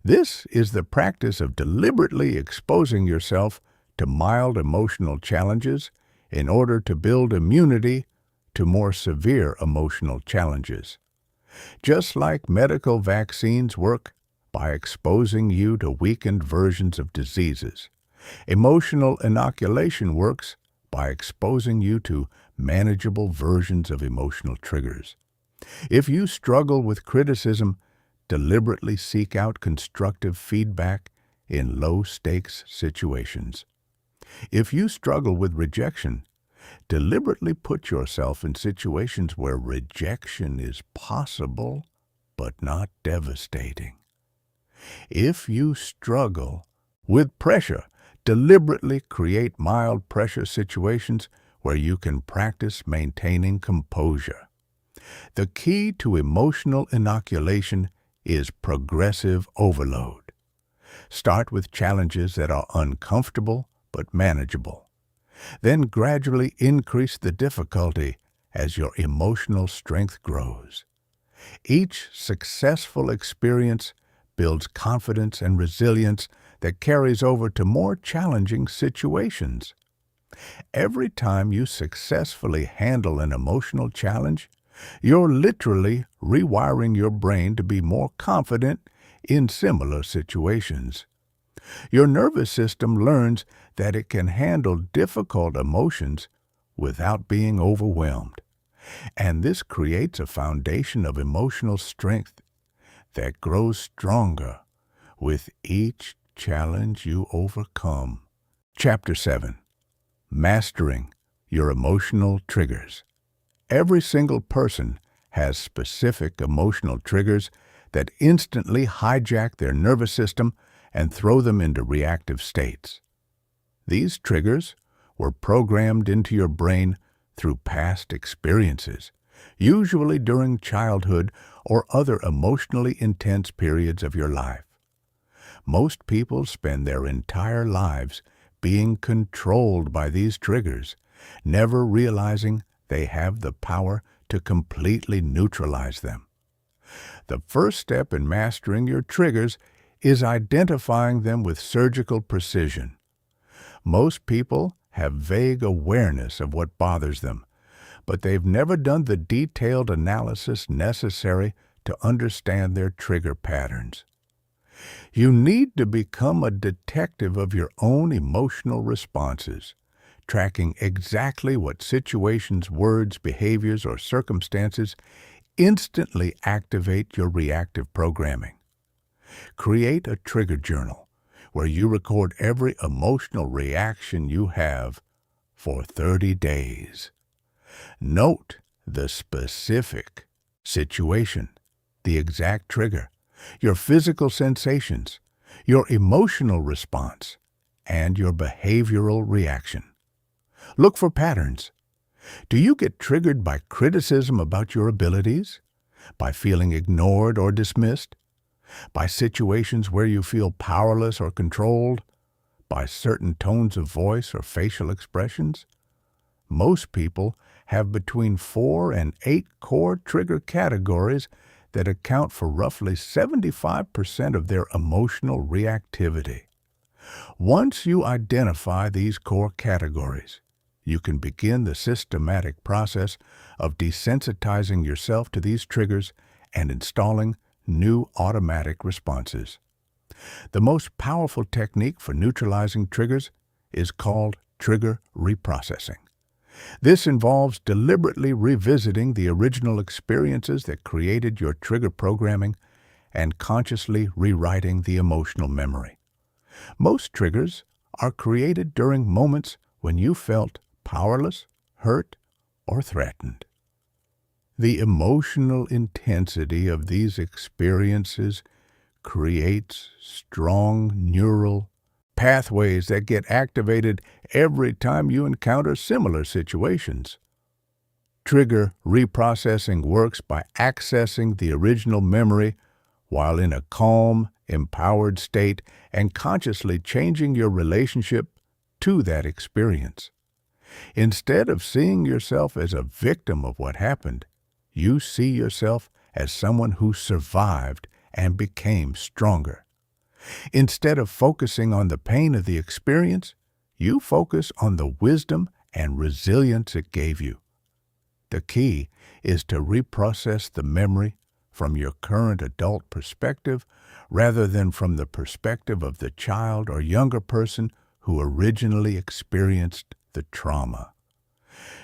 This is the practice of deliberately exposing yourself to mild emotional challenges in order to build immunity to more severe emotional challenges. Just like medical vaccines work by exposing you to weakened versions of diseases, emotional inoculation works by exposing you to manageable versions of emotional triggers. If you struggle with criticism, deliberately seek out constructive feedback in low-stakes situations. If you struggle with rejection, deliberately put yourself in situations where rejection is possible but not devastating. If you struggle with pressure, deliberately create mild pressure situations where you can practice maintaining composure. The key to emotional inoculation is progressive overload. Start with challenges that are uncomfortable but manageable. Then gradually increase the difficulty as your emotional strength grows. Each successful experience builds confidence and resilience that carries over to more challenging situations. Every time you successfully handle an emotional challenge, you're literally rewiring your brain to be more confident in similar situations. Your nervous system learns that it can handle difficult emotions without being overwhelmed, and this creates a foundation of emotional strength that grows stronger with each challenge you overcome. Chapter 7. Mastering your emotional triggers. Every single person has specific emotional triggers that instantly hijack their nervous system and throw them into reactive states. These triggers were programmed into your brain through past experiences, usually during childhood or other emotionally intense periods of your life. Most people spend their entire lives being controlled by these triggers, never realizing they have the power to completely neutralize them. The first step in mastering your triggers is identifying them with surgical precision. Most people have vague awareness of what bothers them, but they've never done the detailed analysis necessary to understand their trigger patterns. You need to become a detective of your own emotional responses, tracking exactly what situations, words, behaviors, or circumstances instantly activate your reactive programming. Create a trigger journal where you record every emotional reaction you have for 30 days. Note the specific situation, the exact trigger, your physical sensations, your emotional response, and your behavioral reaction. Look for patterns. Do you get triggered by criticism about your abilities? By feeling ignored or dismissed? By situations where you feel powerless or controlled? By certain tones of voice or facial expressions? Most people have between 4 and 8 core trigger categories that account for roughly 75% of their emotional reactivity. Once you identify these core categories, you can begin the systematic process of desensitizing yourself to these triggers and installing new automatic responses. The most powerful technique for neutralizing triggers is called trigger reprocessing. This involves deliberately revisiting the original experiences that created your trigger programming and consciously rewriting the emotional memory. Most triggers are created during moments when you felt powerless, hurt, or threatened. The emotional intensity of these experiences creates strong neural pathways that get activated every time you encounter similar situations. Trigger reprocessing works by accessing the original memory while in a calm, empowered state and consciously changing your relationship to that experience. Instead of seeing yourself as a victim of what happened, you see yourself as someone who survived and became stronger. Instead of focusing on the pain of the experience, you focus on the wisdom and resilience it gave you. The key is to reprocess the memory from your current adult perspective rather than from the perspective of the child or younger person who originally experienced the trauma.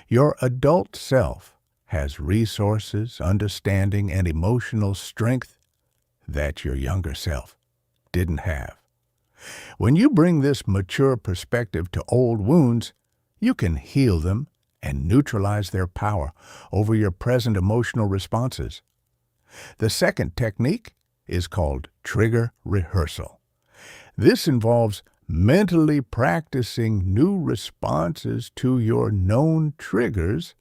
Your adult self has resources, understanding, and emotional strength that your younger self didn't have. When you bring this mature perspective to old wounds, you can heal them and neutralize their power over your present emotional responses. The second technique is called trigger rehearsal. This involves mentally practicing new responses to your known triggers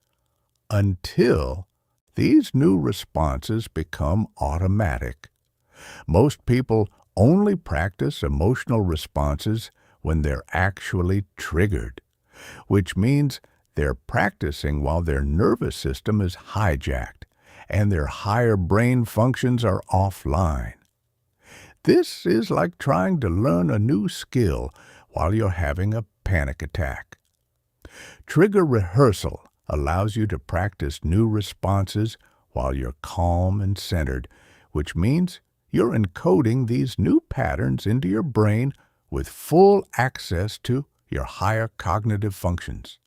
until these new responses become automatic. Most people only practice emotional responses when they're actually triggered, which means they're practicing while their nervous system is hijacked and their higher brain functions are offline. This is like trying to learn a new skill while you're having a panic attack. Trigger rehearsal allows you to practice new responses while you're calm and centered, which means you're encoding these new patterns into your brain with full access to your higher cognitive functions.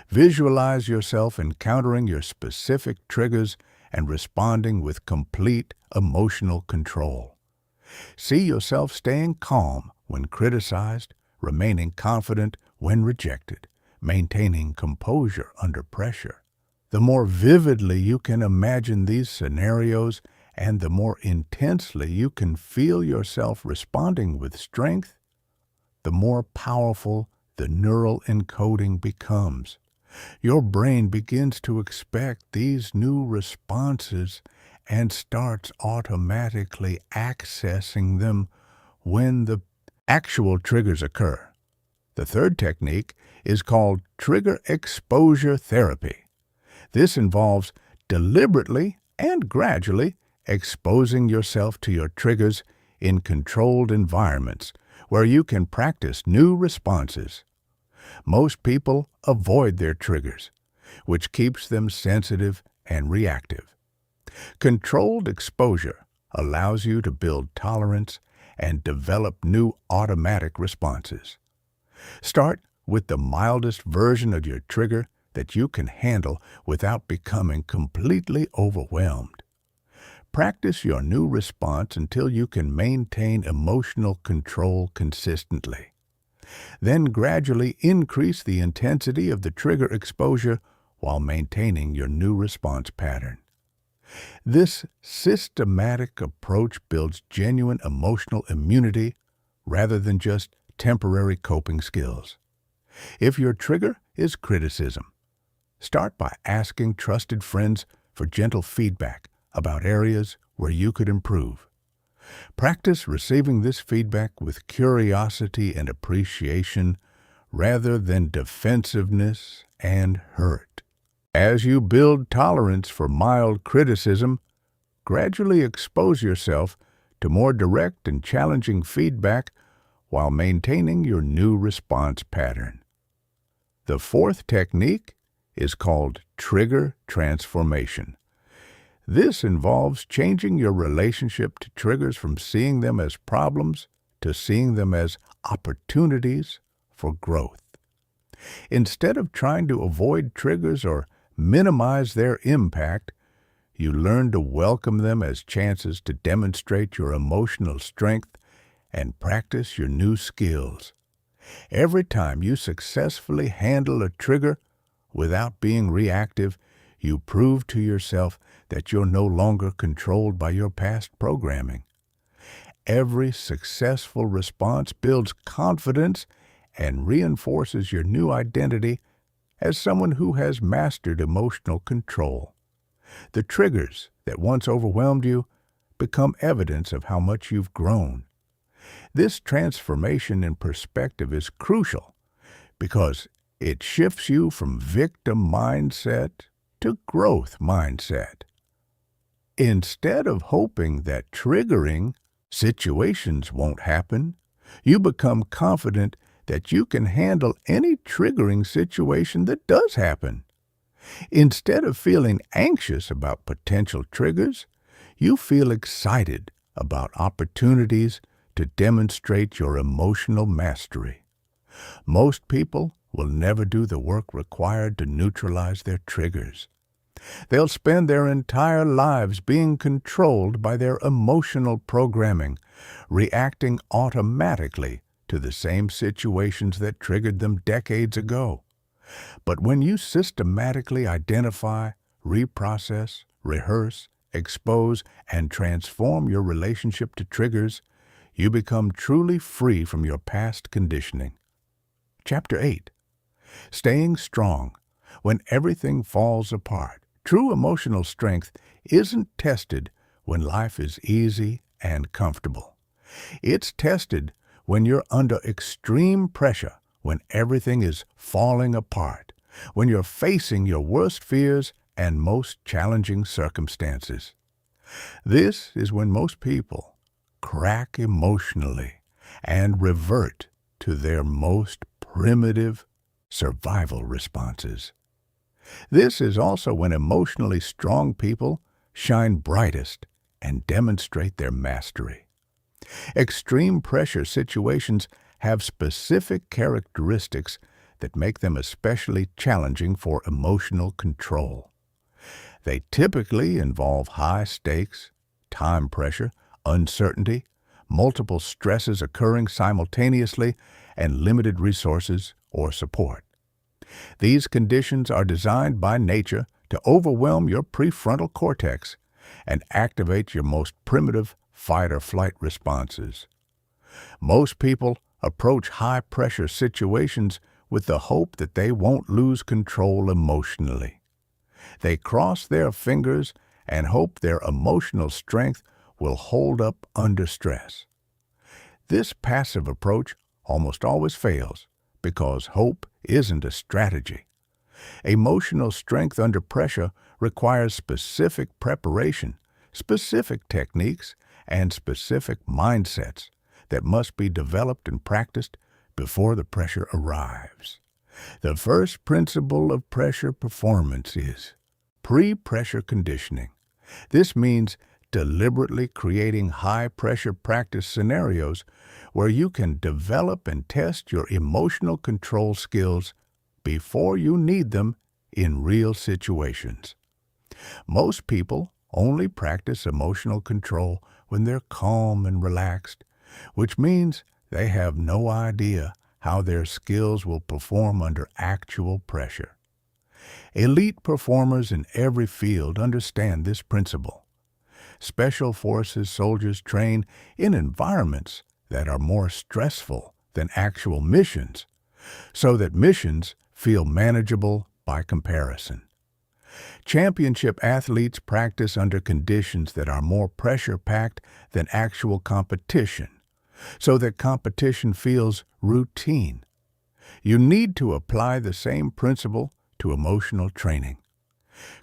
Visualize yourself encountering your specific triggers and responding with complete emotional control. See yourself staying calm when criticized, remaining confident when rejected, maintaining composure under pressure. The more vividly you can imagine these scenarios and the more intensely you can feel yourself responding with strength, the more powerful the neural encoding becomes. Your brain begins to expect these new responses and starts automatically accessing them when the actual triggers occur. The third technique is called trigger exposure therapy. This involves deliberately and gradually exposing yourself to your triggers in controlled environments where you can practice new responses. Most people avoid their triggers, which keeps them sensitive and reactive. Controlled exposure allows you to build tolerance and develop new automatic responses. Start with the mildest version of your trigger that you can handle without becoming completely overwhelmed. Practice your new response until you can maintain emotional control consistently. Then gradually increase the intensity of the trigger exposure while maintaining your new response pattern. This systematic approach builds genuine emotional immunity rather than just temporary coping skills. If your trigger is criticism, start by asking trusted friends for gentle feedback about areas where you could improve. Practice receiving this feedback with curiosity and appreciation rather than defensiveness and hurt. As you build tolerance for mild criticism, gradually expose yourself to more direct and challenging feedback while maintaining your new response pattern. The fourth technique is called trigger transformation. This involves changing your relationship to triggers from seeing them as problems to seeing them as opportunities for growth. Instead of trying to avoid triggers or minimize their impact, you learn to welcome them as chances to demonstrate your emotional strength and practice your new skills. Every time you successfully handle a trigger without being reactive, you prove to yourself that you're no longer controlled by your past programming. Every successful response builds confidence and reinforces your new identity as someone who has mastered emotional control. The triggers that once overwhelmed you become evidence of how much you've grown. This transformation in perspective is crucial because it shifts you from victim mindset to growth mindset. Instead of hoping that triggering situations won't happen, you become confident that you can handle any triggering situation that does happen. Instead of feeling anxious about potential triggers, you feel excited about opportunities to demonstrate your emotional mastery. Most people will never do the work required to neutralize their triggers. They'll spend their entire lives being controlled by their emotional programming, reacting automatically to the same situations that triggered them decades ago. But when you systematically identify, reprocess, rehearse, expose, and transform your relationship to triggers, you become truly free from your past conditioning. Chapter 8. Staying strong when everything falls apart. True emotional strength isn't tested when life is easy and comfortable. It's tested when you're under extreme pressure, when everything is falling apart, when you're facing your worst fears and most challenging circumstances. This is when most people crack emotionally and revert to their most primitive survival responses. This is also when emotionally strong people shine brightest and demonstrate their mastery. Extreme pressure situations have specific characteristics that make them especially challenging for emotional control. They typically involve high stakes, time pressure, uncertainty, multiple stresses occurring simultaneously, and limited resources or support. These conditions are designed by nature to overwhelm your prefrontal cortex and activate your most primitive fight-or-flight responses. Most people approach high-pressure situations with the hope that they won't lose control emotionally. They cross their fingers and hope their emotional strength will hold up under stress. This passive approach almost always fails because hope isn't a strategy. Emotional strength under pressure requires specific preparation, specific techniques, and specific mindsets that must be developed and practiced before the pressure arrives. The first principle of pressure performance is pre-pressure conditioning. This means deliberately creating high-pressure practice scenarios where you can develop and test your emotional control skills before you need them in real situations. Most people only practice emotional control when they're calm and relaxed, which means they have no idea how their skills will perform under actual pressure. Elite performers in every field understand this principle. Special Forces soldiers train in environments that are more stressful than actual missions, so that missions feel manageable by comparison. Championship athletes practice under conditions that are more pressure-packed than actual competition, so that competition feels routine. You need to apply the same principle to emotional training.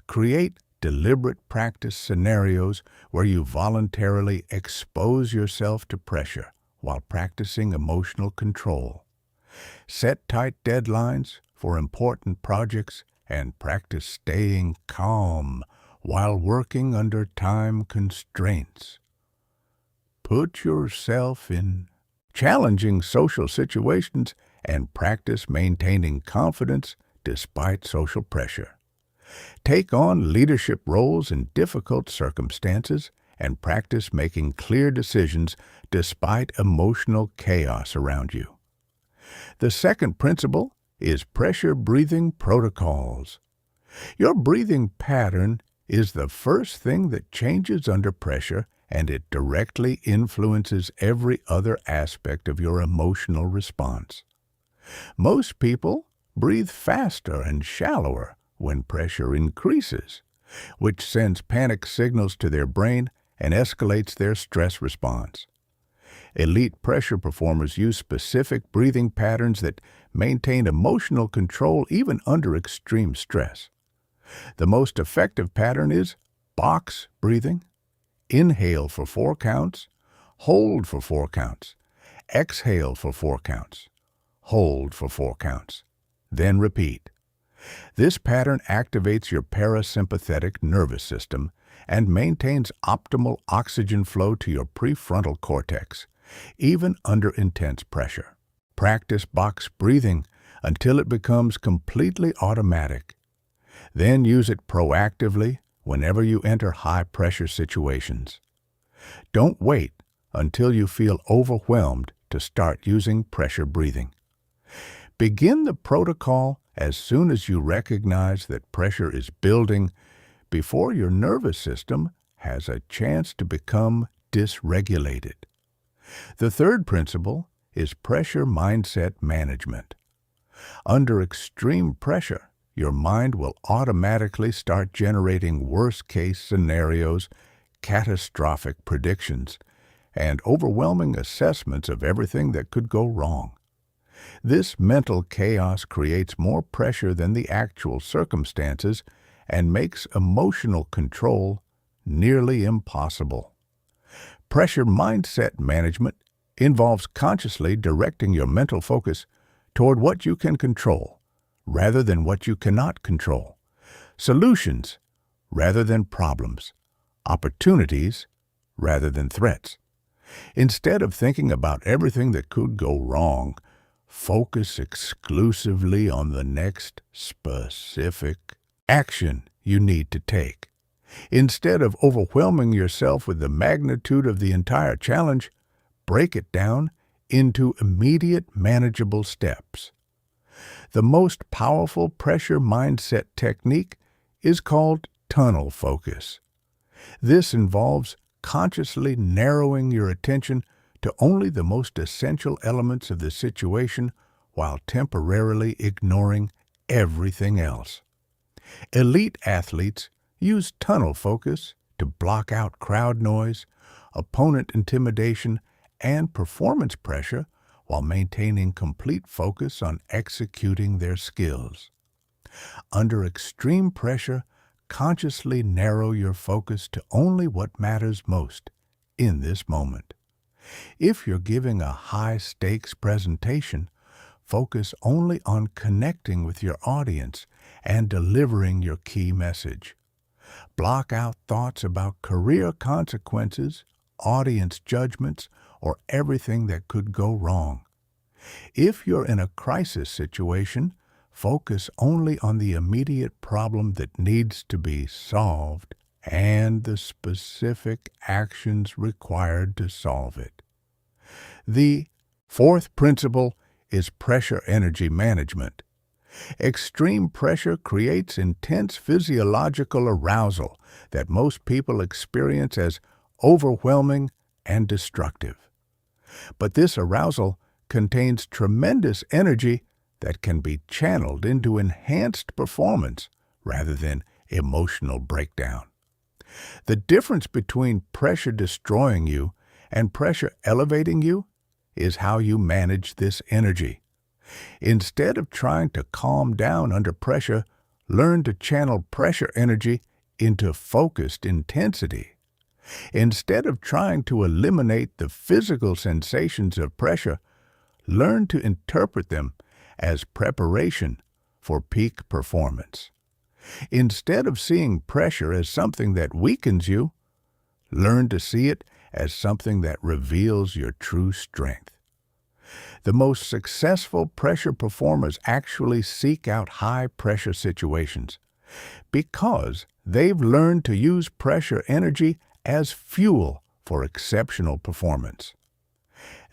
Create deliberate practice scenarios where you voluntarily expose yourself to pressure while practicing emotional control. Set tight deadlines for important projects and practice staying calm while working under time constraints. Put yourself in challenging social situations and practice maintaining confidence despite social pressure. Take on leadership roles in difficult circumstances and practice making clear decisions despite emotional chaos around you. The second principle is pressure breathing protocols. Your breathing pattern is the first thing that changes under pressure, and it directly influences every other aspect of your emotional response. Most people breathe faster and shallower when pressure increases, which sends panic signals to their brain and escalates their stress response. Elite pressure performers use specific breathing patterns that maintain emotional control even under extreme stress. The most effective pattern is box breathing. Inhale for 4 counts, hold for 4 counts, exhale for 4 counts, hold for 4 counts, then repeat. This pattern activates your parasympathetic nervous system and maintains optimal oxygen flow to your prefrontal cortex, even under intense pressure. Practice box breathing until it becomes completely automatic. Then use it proactively whenever you enter high-pressure situations. Don't wait until you feel overwhelmed to start using pressure breathing. Begin the protocol as soon as you recognize that pressure is building, before your nervous system has a chance to become dysregulated. The third principle is pressure mindset management. Under extreme pressure, your mind will automatically start generating worst-case scenarios, catastrophic predictions, and overwhelming assessments of everything that could go wrong. This mental chaos creates more pressure than the actual circumstances and makes emotional control nearly impossible. Pressure mindset management involves consciously directing your mental focus toward what you can control rather than what you cannot control, solutions rather than problems, opportunities rather than threats. Instead of thinking about everything that could go wrong, focus exclusively on the next specific action you need to take. Instead of overwhelming yourself with the magnitude of the entire challenge, break it down into immediate manageable steps. The most powerful pressure mindset technique is called tunnel focus. This involves consciously narrowing your attention to only the most essential elements of the situation while temporarily ignoring everything else. Elite athletes use tunnel focus to block out crowd noise, opponent intimidation, and performance pressure while maintaining complete focus on executing their skills. Under extreme pressure, consciously narrow your focus to only what matters most in this moment. If you're giving a high-stakes presentation, focus only on connecting with your audience and delivering your key message. Block out thoughts about career consequences, audience judgments, or everything that could go wrong. If you're in a crisis situation, focus only on the immediate problem that needs to be solved and the specific actions required to solve it. The fourth principle is pressure energy management. Extreme pressure creates intense physiological arousal that most people experience as overwhelming and destructive. But this arousal contains tremendous energy that can be channeled into enhanced performance rather than emotional breakdown. The difference between pressure destroying you and pressure elevating you is how you manage this energy. Instead of trying to calm down under pressure, learn to channel pressure energy into focused intensity. Instead of trying to eliminate the physical sensations of pressure, learn to interpret them as preparation for peak performance. Instead of seeing pressure as something that weakens you, learn to see it as something that reveals your true strength. The most successful pressure performers actually seek out high-pressure situations because they've learned to use pressure energy as fuel for exceptional performance.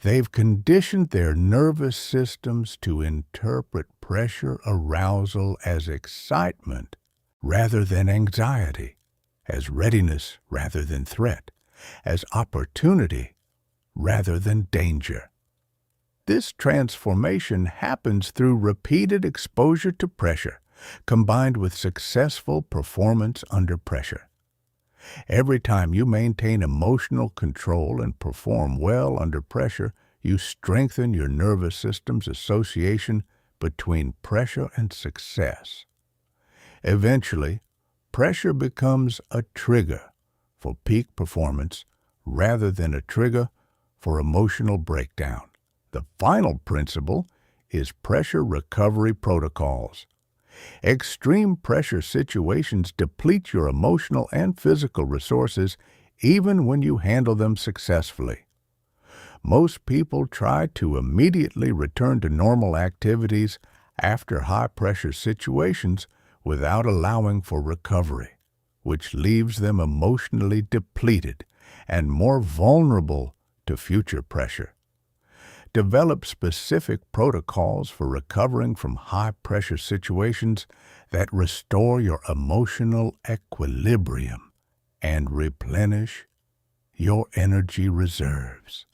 They've conditioned their nervous systems to interpret pressure arousal as excitement rather than anxiety, as readiness rather than threat, as opportunity rather than danger. This transformation happens through repeated exposure to pressure, combined with successful performance under pressure. Every time you maintain emotional control and perform well under pressure, you strengthen your nervous system's association between pressure and success. Eventually, pressure becomes a trigger for peak performance rather than a trigger for emotional breakdown. The final principle is pressure recovery protocols. Extreme pressure situations deplete your emotional and physical resources even when you handle them successfully. Most people try to immediately return to normal activities after high-pressure situations without allowing for recovery, which leaves them emotionally depleted and more vulnerable to future pressure. Develop specific protocols for recovering from high-pressure situations that restore your emotional equilibrium and replenish your energy reserves.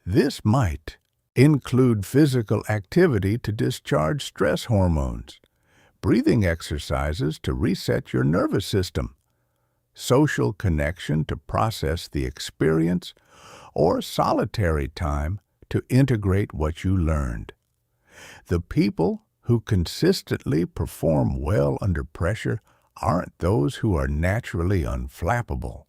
This might include physical activity to discharge stress hormones, breathing exercises to reset your nervous system, social connection to process the experience, or solitary time to integrate what you learned. The people who consistently perform well under pressure aren't those who are naturally unflappable.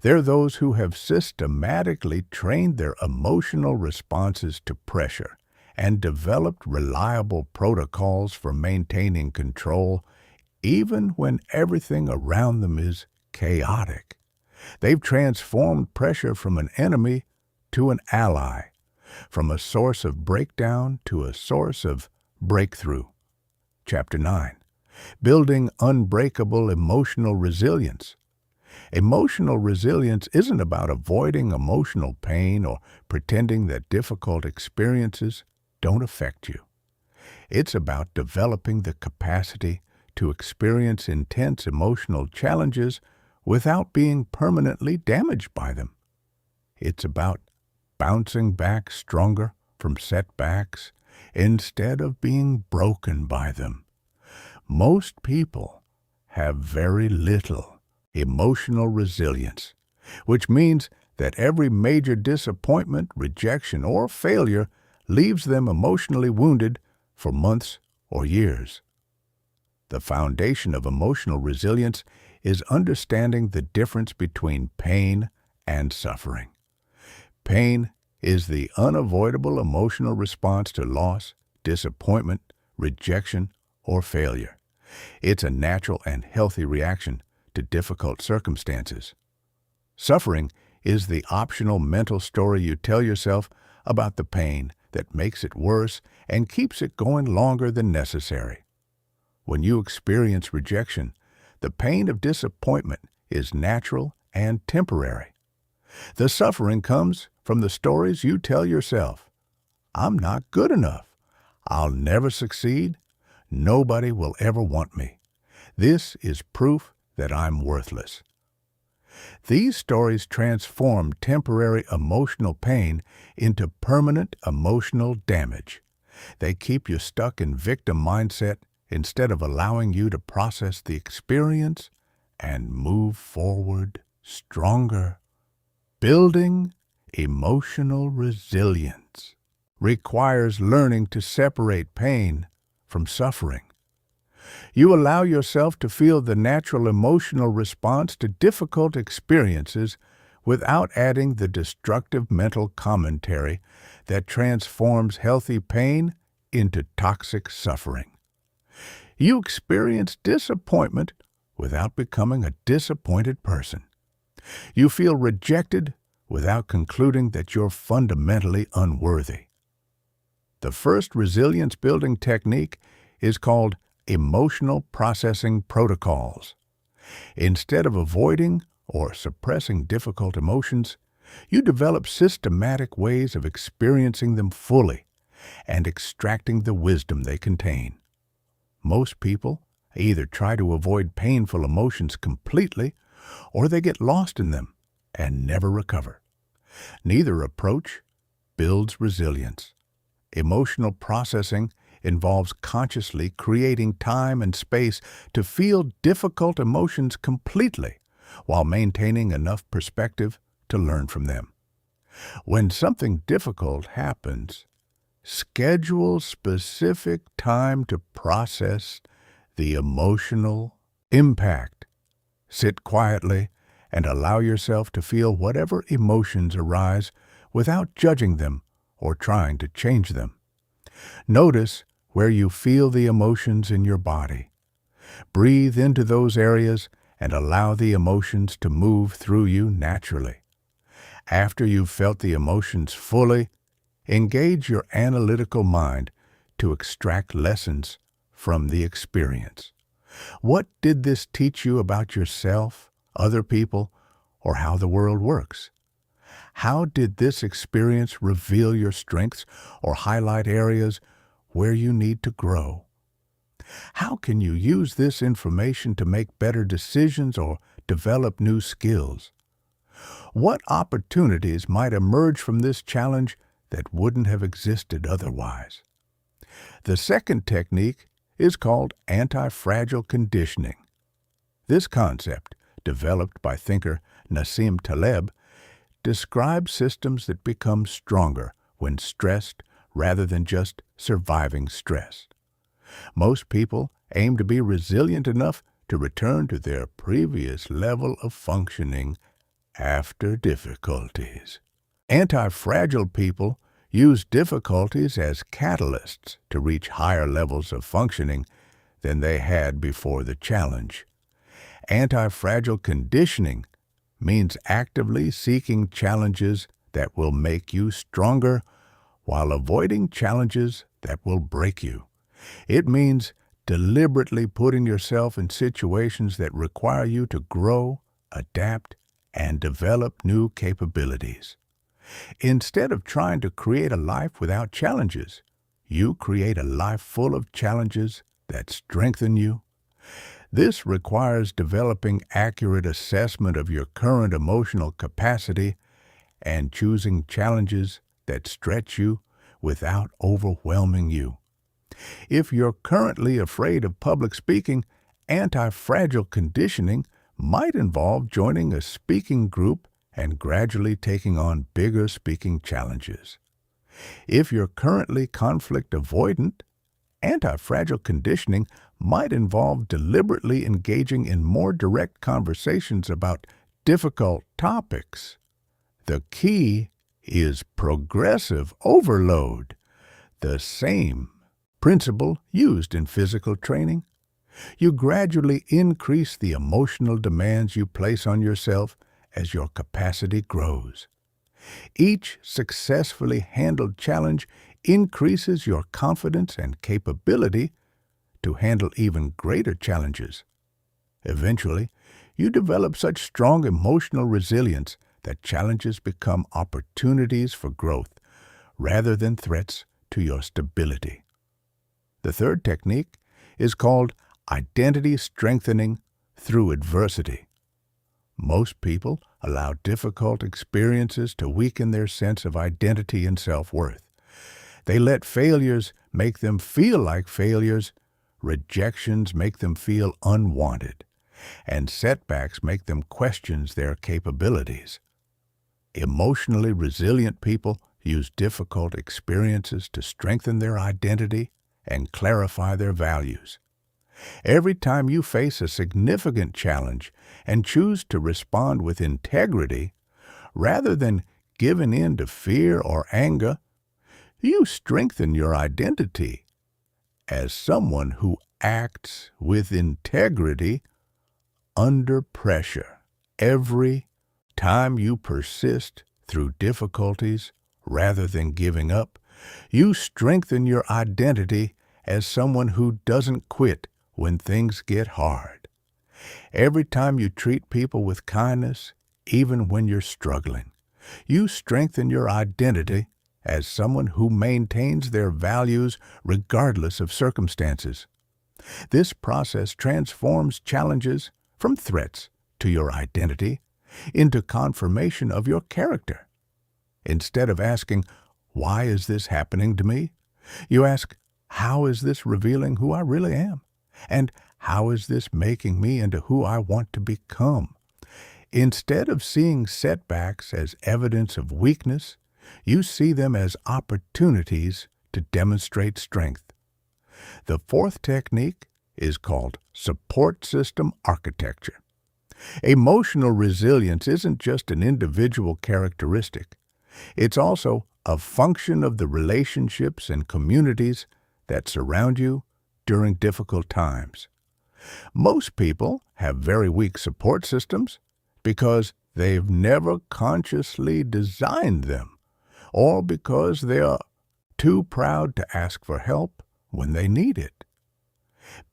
They're those who have systematically trained their emotional responses to pressure and developed reliable protocols for maintaining control even when everything around them is chaotic. They've transformed pressure from an enemy to an ally, from a source of breakdown to a source of breakthrough. Chapter 9. Building unbreakable emotional resilience. Emotional resilience isn't about avoiding emotional pain or pretending that difficult experiences don't affect you. It's about developing the capacity to experience intense emotional challenges without being permanently damaged by them. It's about bouncing back stronger from setbacks instead of being broken by them. Most people have very little emotional resilience, which means that every major disappointment, rejection, or failure leaves them emotionally wounded for months or years. The foundation of emotional resilience is understanding the difference between pain and suffering. Pain is the unavoidable emotional response to loss, disappointment, rejection, or failure. It's a natural and healthy reaction to difficult circumstances. Suffering is the optional mental story you tell yourself about the pain that makes it worse and keeps it going longer than necessary. When you experience rejection, the pain of disappointment is natural and temporary. The suffering comes from the stories you tell yourself. I'm not good enough. I'll never succeed. Nobody will ever want me. This is proof that I'm worthless. These stories transform temporary emotional pain into permanent emotional damage. They keep you stuck in victim mindset instead of allowing you to process the experience and move forward stronger. Building emotional resilience requires learning to separate pain from suffering. You allow yourself to feel the natural emotional response to difficult experiences without adding the destructive mental commentary that transforms healthy pain into toxic suffering. You experience disappointment without becoming a disappointed person. You feel rejected without concluding that you're fundamentally unworthy. The first resilience-building technique is called emotional processing protocols. Instead of avoiding or suppressing difficult emotions, you develop systematic ways of experiencing them fully and extracting the wisdom they contain. Most people either try to avoid painful emotions completely or they get lost in them and never recover. Neither approach builds resilience. Emotional processing involves consciously creating time and space to feel difficult emotions completely while maintaining enough perspective to learn from them. When something difficult happens, schedule specific time to process the emotional impact. Sit quietly and allow yourself to feel whatever emotions arise without judging them or trying to change them. Notice where you feel the emotions in your body. Breathe into those areas and allow the emotions to move through you naturally. After you've felt the emotions fully, engage your analytical mind to extract lessons from the experience. What did this teach you about yourself, other people, or how the world works? How did this experience reveal your strengths or highlight areas where you need to grow? How can you use this information to make better decisions or develop new skills? What opportunities might emerge from this challenge that wouldn't have existed otherwise? The second technique is called anti-fragile conditioning. This concept, developed by thinker Nassim Taleb, describes systems that become stronger when stressed rather than just surviving stress. Most people aim to be resilient enough to return to their previous level of functioning after difficulties. Anti-fragile people use difficulties as catalysts to reach higher levels of functioning than they had before the challenge. Anti-fragile conditioning means actively seeking challenges that will make you stronger while avoiding challenges that will break you. It means deliberately putting yourself in situations that require you to grow, adapt, and develop new capabilities. Instead of trying to create a life without challenges, you create a life full of challenges that strengthen you. This requires developing accurate assessment of your current emotional capacity and choosing challenges that stretch you without overwhelming you. If you're currently afraid of public speaking, anti-fragile conditioning might involve joining a speaking group and gradually taking on bigger speaking challenges. If you're currently conflict avoidant, anti-fragile conditioning might involve deliberately engaging in more direct conversations about difficult topics. The key is progressive overload, the same principle used in physical training. You gradually increase the emotional demands you place on yourself as your capacity grows. Each successfully handled challenge increases your confidence and capability to handle even greater challenges. Eventually, you develop such strong emotional resilience that challenges become opportunities for growth rather than threats to your stability. The third technique is called identity strengthening through adversity. Most people allow difficult experiences to weaken their sense of identity and self-worth. They let failures make them feel like failures, rejections make them feel unwanted, and setbacks make them question their capabilities. Emotionally resilient people use difficult experiences to strengthen their identity and clarify their values. Every time you face a significant challenge and choose to respond with integrity, rather than giving in to fear or anger, you strengthen your identity as someone who acts with integrity under pressure. Every time you persist through difficulties rather than giving up, you strengthen your identity as someone who doesn't quit when things get hard. Every time you treat people with kindness, even when you're struggling, you strengthen your identity as someone who maintains their values regardless of circumstances. This process transforms challenges from threats to your identity into confirmation of your character. Instead of asking, "Why is this happening to me?" you ask, "How is this revealing who I really am? And how is this making me into who I want to become?" Instead of seeing setbacks as evidence of weakness, you see them as opportunities to demonstrate strength. The fourth technique is called support system architecture. Emotional resilience isn't just an individual characteristic. It's also a function of the relationships and communities that surround you during difficult times. Most people have very weak support systems because they've never consciously designed them, or because they are too proud to ask for help when they need it.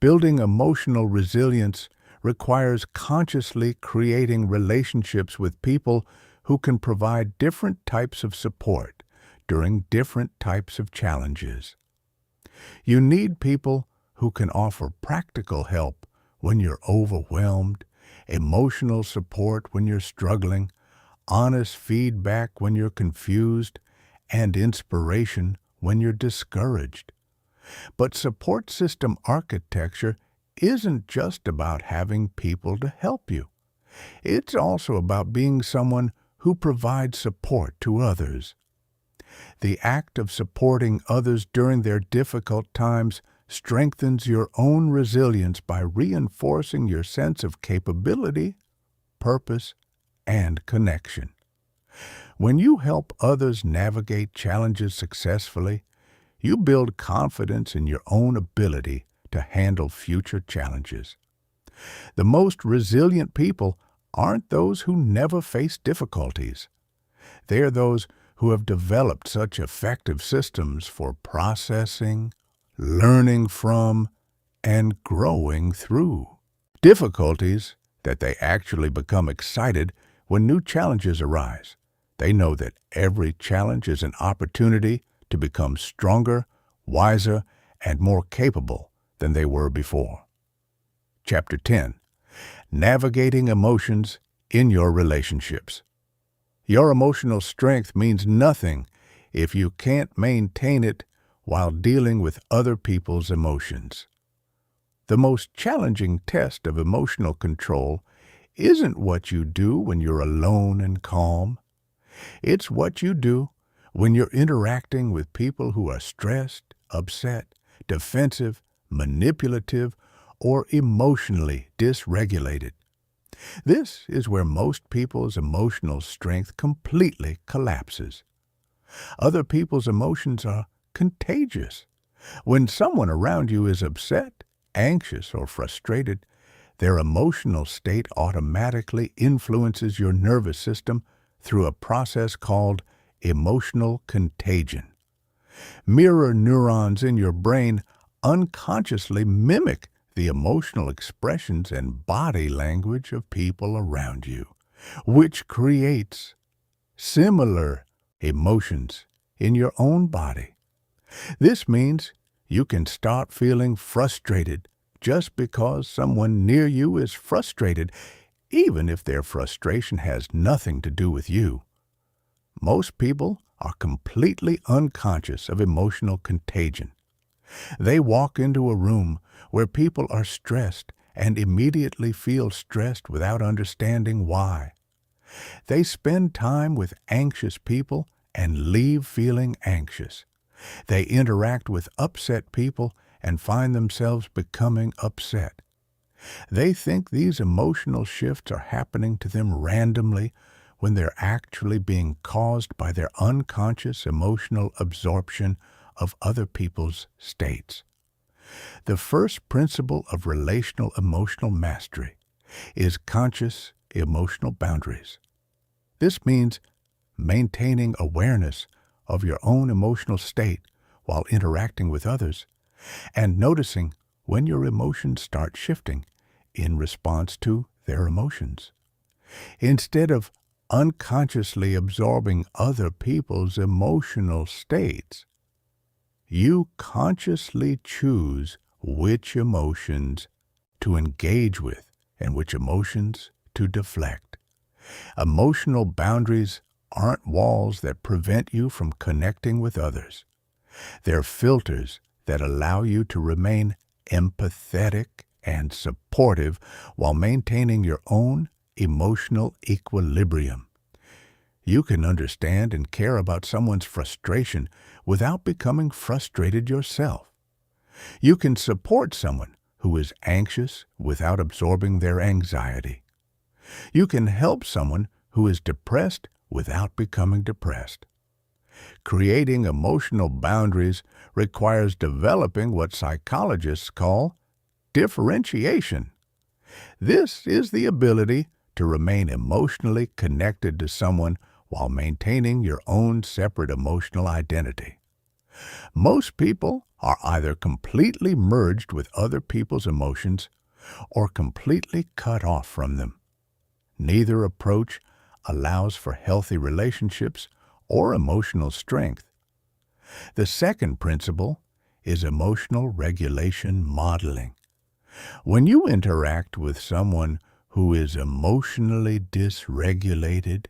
Building emotional resilience requires consciously creating relationships with people who can provide different types of support during different types of challenges. You need people who can offer practical help when you're overwhelmed, emotional support when you're struggling, honest feedback when you're confused, and inspiration when you're discouraged. But support system architecture isn't just about having people to help you. It's also about being someone who provides support to others. The act of supporting others during their difficult times strengthens your own resilience by reinforcing your sense of capability, purpose, and connection. When you help others navigate challenges successfully, you build confidence in your own ability to handle future challenges. The most resilient people aren't those who never face difficulties. They are those who have developed such effective systems for processing, learning from, and growing through difficulties that they actually become excited when new challenges arise. They know that every challenge is an opportunity to become stronger, wiser, and more capable than they were before. Chapter 10. Navigating Emotions in Your Relationships. Your emotional strength means nothing if you can't maintain it while dealing with other people's emotions. The most challenging test of emotional control isn't what you do when you're alone and calm. It's what you do when you're interacting with people who are stressed, upset, defensive, manipulative, or emotionally dysregulated. This is where most people's emotional strength completely collapses. Other people's emotions are contagious. When someone around you is upset, anxious, or frustrated, their emotional state automatically influences your nervous system through a process called emotional contagion. Mirror neurons in your brain unconsciously mimic the emotional expressions and body language of people around you, which creates similar emotions in your own body. This means you can start feeling frustrated just because someone near you is frustrated, even if their frustration has nothing to do with you. Most people are completely unconscious of emotional contagion. They walk into a room where people are stressed and immediately feel stressed without understanding why. They spend time with anxious people and leave feeling anxious. They interact with upset people and find themselves becoming upset. They think these emotional shifts are happening to them randomly when they're actually being caused by their unconscious emotional absorption of other people's states. The first principle of relational emotional mastery is conscious emotional boundaries. This means maintaining awareness of your own emotional state while interacting with others and noticing when your emotions start shifting in response to their emotions. Instead of unconsciously absorbing other people's emotional states, you consciously choose which emotions to engage with and which emotions to deflect. Emotional boundaries aren't walls that prevent you from connecting with others. They're filters that allow you to remain empathetic and supportive while maintaining your own emotional equilibrium. You can understand and care about someone's frustration without becoming frustrated yourself. You can support someone who is anxious without absorbing their anxiety. You can help someone who is depressed without becoming depressed. Creating emotional boundaries requires developing what psychologists call differentiation. This is the ability to remain emotionally connected to someone while maintaining your own separate emotional identity. Most people are either completely merged with other people's emotions or completely cut off from them. Neither approach allows for healthy relationships or emotional strength. The second principle is emotional regulation modeling. When you interact with someone who is emotionally dysregulated,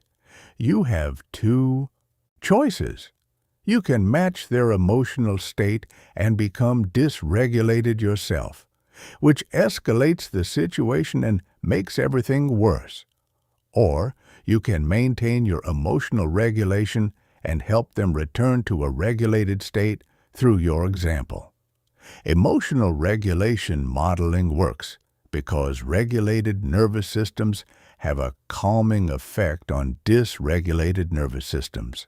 you have two choices. You can match their emotional state and become dysregulated yourself, which escalates the situation and makes everything worse. Or you can maintain your emotional regulation and help them return to a regulated state through your example. Emotional regulation modeling works because regulated nervous systems have a calming effect on dysregulated nervous systems.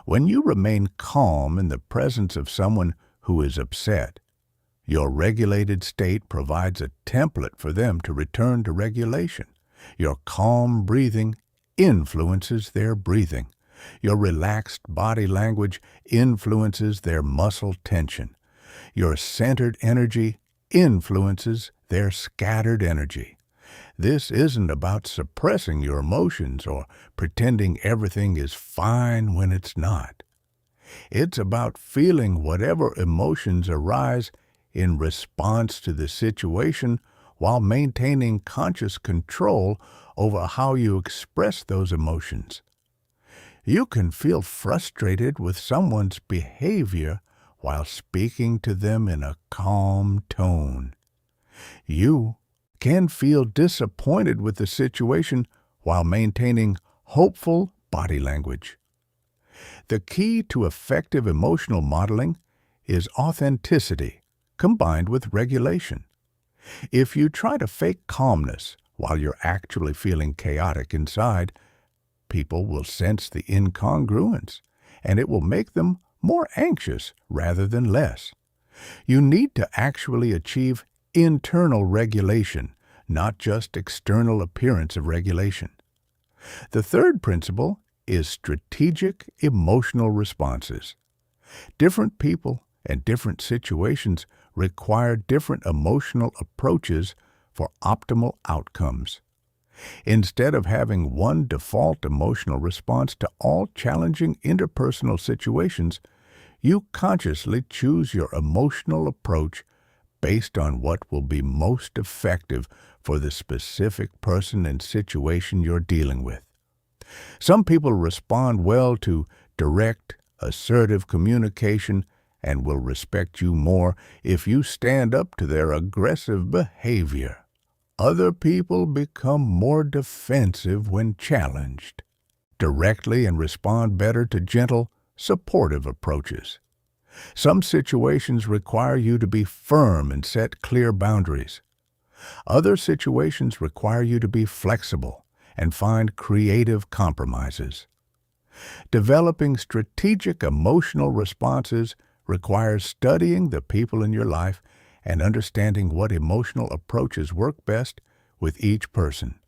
When you remain calm in the presence of someone who is upset, your regulated state provides a template for them to return to regulation. Your calm breathing influences their breathing. Your relaxed body language influences their muscle tension. Your centered energy influences their scattered energy. This isn't about suppressing your emotions or pretending everything is fine when it's not. It's about feeling whatever emotions arise in response to the situation while maintaining conscious control over how you express those emotions. You can feel frustrated with someone's behavior while speaking to them in a calm tone. You can feel disappointed with the situation while maintaining hopeful body language. The key to effective emotional modeling is authenticity combined with regulation. If you try to fake calmness while you're actually feeling chaotic inside, people will sense the incongruence, and it will make them more anxious rather than less. You need to actually achieve internal regulation, not just external appearance of regulation. The third principle is strategic emotional responses. Different people and different situations require different emotional approaches for optimal outcomes. Instead of having one default emotional response to all challenging interpersonal situations, you consciously choose your emotional approach based on what will be most effective for the specific person and situation you're dealing with. Some people respond well to direct, assertive communication and will respect you more if you stand up to their aggressive behavior. Other people become more defensive when challenged, directly and respond better to gentle, supportive approaches. Some situations require you to be firm and set clear boundaries. Other situations require you to be flexible and find creative compromises. Developing strategic emotional responses requires studying the people in your life and understanding what emotional approaches work best with each person.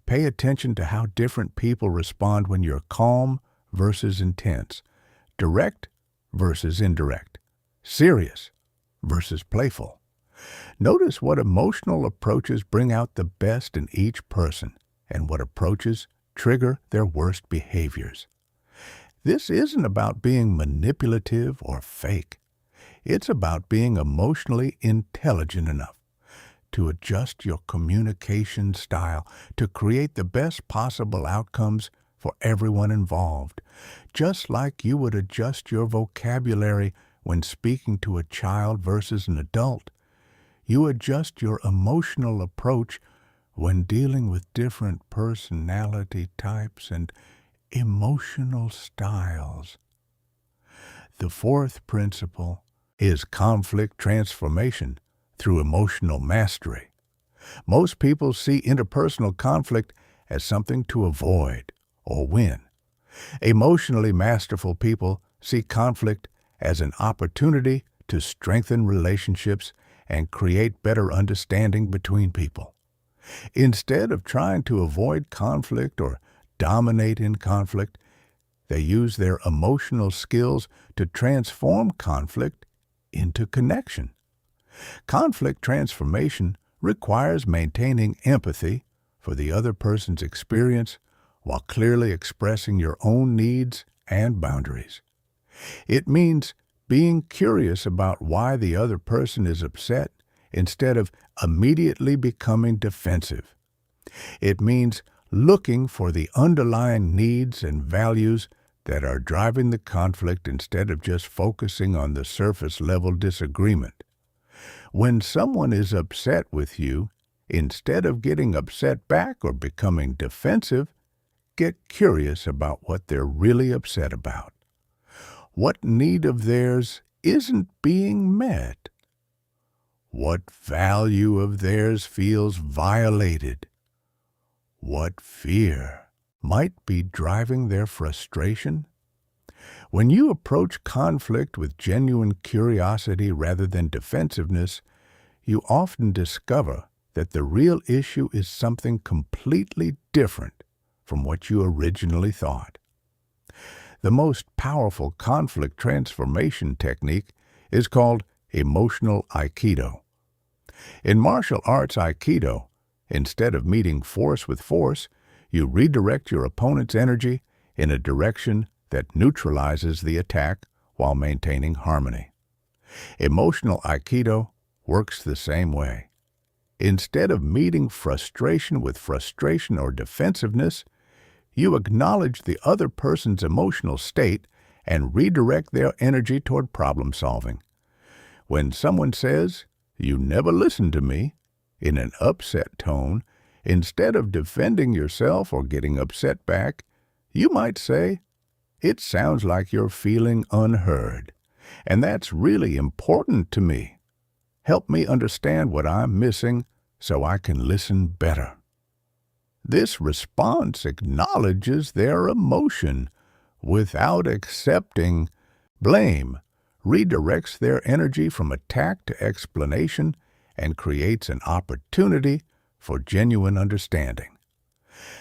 Pay attention to how different people respond when you're calm versus intense, direct versus indirect, serious versus playful. Notice what emotional approaches bring out the best in each person and what approaches trigger their worst behaviors. This isn't about being manipulative or fake. It's about being emotionally intelligent enough to adjust your communication style to create the best possible outcomes for everyone involved, just like you would adjust your vocabulary when speaking to a child versus an adult. You adjust your emotional approach when dealing with different personality types and emotional styles. The fourth principle is conflict transformation through emotional mastery. Most people see interpersonal conflict as something to avoid or win. Emotionally masterful people see conflict as an opportunity to strengthen relationships and create better understanding between people. Instead of trying to avoid conflict or dominate in conflict, they use their emotional skills to transform conflict into connection. Conflict transformation requires maintaining empathy for the other person's experience while clearly expressing your own needs and boundaries. It means being curious about why the other person is upset instead of immediately becoming defensive. It means looking for the underlying needs and values that are driving the conflict instead of just focusing on the surface-level disagreement. When someone is upset with you, instead of getting upset back or becoming defensive, get curious about what they're really upset about. What need of theirs isn't being met? What value of theirs feels violated? What fear might be driving their frustration? When you approach conflict with genuine curiosity rather than defensiveness, you often discover that the real issue is something completely different from what you originally thought. The most powerful conflict transformation technique is called emotional Aikido. In martial arts Aikido, instead of meeting force with force, you redirect your opponent's energy in a direction that neutralizes the attack while maintaining harmony. Emotional Aikido works the same way. Instead of meeting frustration with frustration or defensiveness, you acknowledge the other person's emotional state and redirect their energy toward problem solving. When someone says, "You never listen to me," in an upset tone, instead of defending yourself or getting upset back, you might say, "It sounds like you're feeling unheard, and that's really important to me. Help me understand what I'm missing so I can listen better." This response acknowledges their emotion without accepting blame, redirects their energy from attack to explanation, and creates an opportunity for genuine understanding.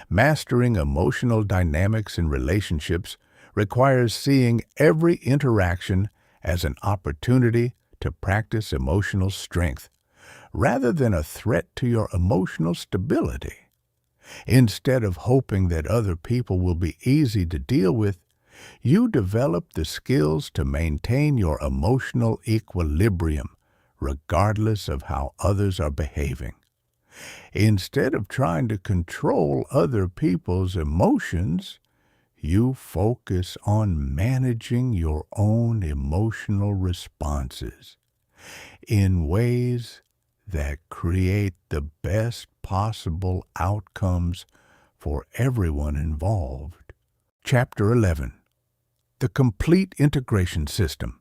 Mastering emotional dynamics in relationships requires seeing every interaction as an opportunity to practice emotional strength, rather than a threat to your emotional stability. Instead of hoping that other people will be easy to deal with, you develop the skills to maintain your emotional equilibrium, regardless of how others are behaving. Instead of trying to control other people's emotions, you focus on managing your own emotional responses in ways that create the best possible outcomes for everyone involved. Chapter 11. The Complete Integration System.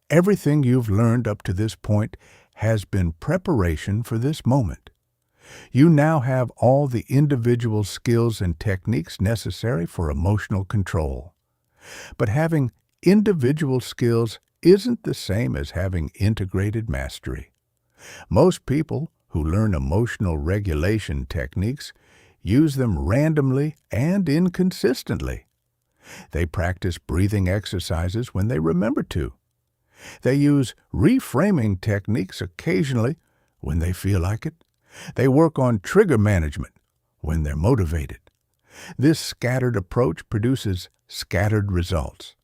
Everything you've learned up to this point has been preparation for this moment. You now have all the individual skills and techniques necessary for emotional control. But having individual skills isn't the same as having integrated mastery. Most people who learn emotional regulation techniques use them randomly and inconsistently. They practice breathing exercises when they remember to. They use reframing techniques occasionally when they feel like it. They work on trigger management when they're motivated. This scattered approach produces scattered results.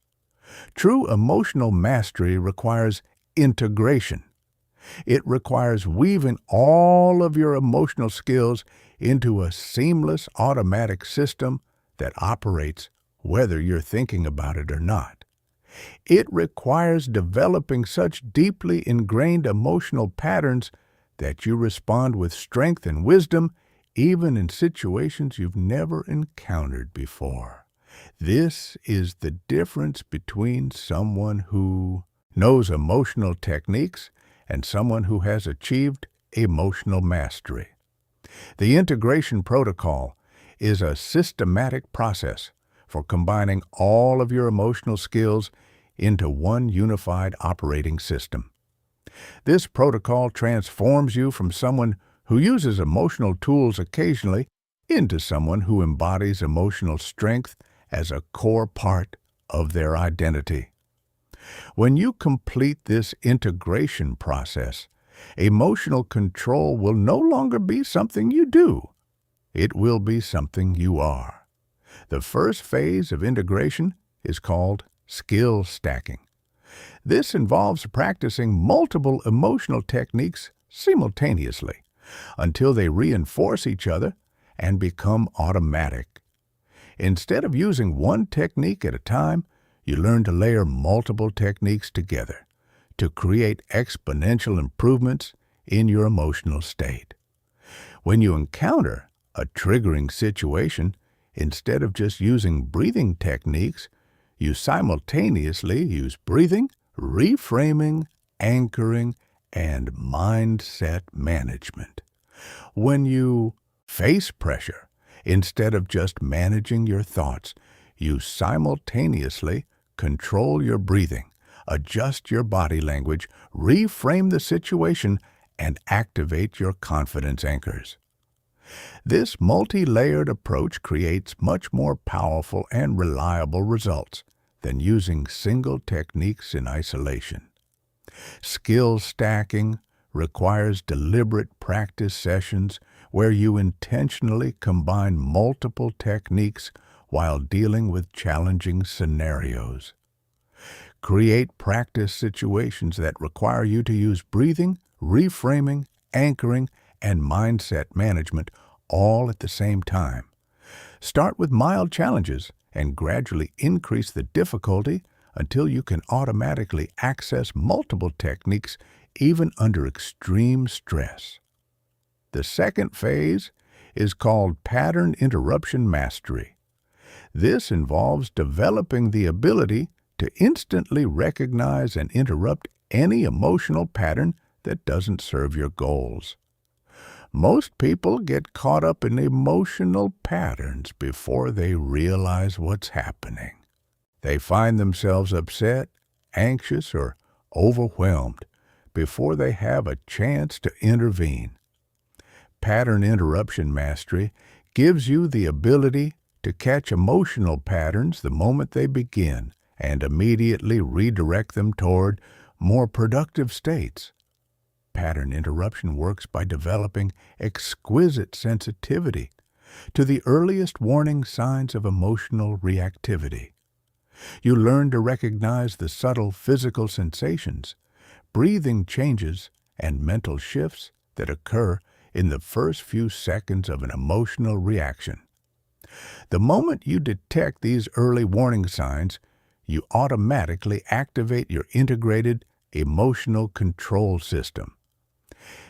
True emotional mastery requires integration. It requires weaving all of your emotional skills into a seamless automatic system that operates whether you're thinking about it or not. It requires developing such deeply ingrained emotional patterns that you respond with strength and wisdom even in situations you've never encountered before. This is the difference between someone who knows emotional techniques and someone who has achieved emotional mastery. The integration protocol is a systematic process for combining all of your emotional skills into one unified operating system. This protocol transforms you from someone who uses emotional tools occasionally into someone who embodies emotional strength as a core part of their identity. When you complete this integration process, emotional control will no longer be something you do. It will be something you are. The first phase of integration is called skill stacking. This involves practicing multiple emotional techniques simultaneously until they reinforce each other and become automatic. Instead of using one technique at a time, you learn to layer multiple techniques together to create exponential improvements in your emotional state. When you encounter a triggering situation, instead of just using breathing techniques, you simultaneously use breathing, reframing, anchoring, and mindset management. When you face pressure, instead of just managing your thoughts, you simultaneously control your breathing, adjust your body language, reframe the situation, and activate your confidence anchors. This multi-layered approach creates much more powerful and reliable results than using single techniques in isolation. Skill stacking requires deliberate practice sessions where you intentionally combine multiple techniques while dealing with challenging scenarios. Create practice situations that require you to use breathing, reframing, anchoring, and mindset management all at the same time. Start with mild challenges and gradually increase the difficulty until you can automatically access multiple techniques even under extreme stress. The second phase is called pattern interruption mastery. This involves developing the ability to instantly recognize and interrupt any emotional pattern that doesn't serve your goals. Most people get caught up in emotional patterns before they realize what's happening. They find themselves upset, anxious, or overwhelmed before they have a chance to intervene. Pattern interruption mastery gives you the ability to catch emotional patterns the moment they begin and immediately redirect them toward more productive states. Pattern interruption works by developing exquisite sensitivity to the earliest warning signs of emotional reactivity. You learn to recognize the subtle physical sensations, breathing changes, and mental shifts that occur in the first few seconds of an emotional reaction. The moment you detect these early warning signs, you automatically activate your integrated emotional control system.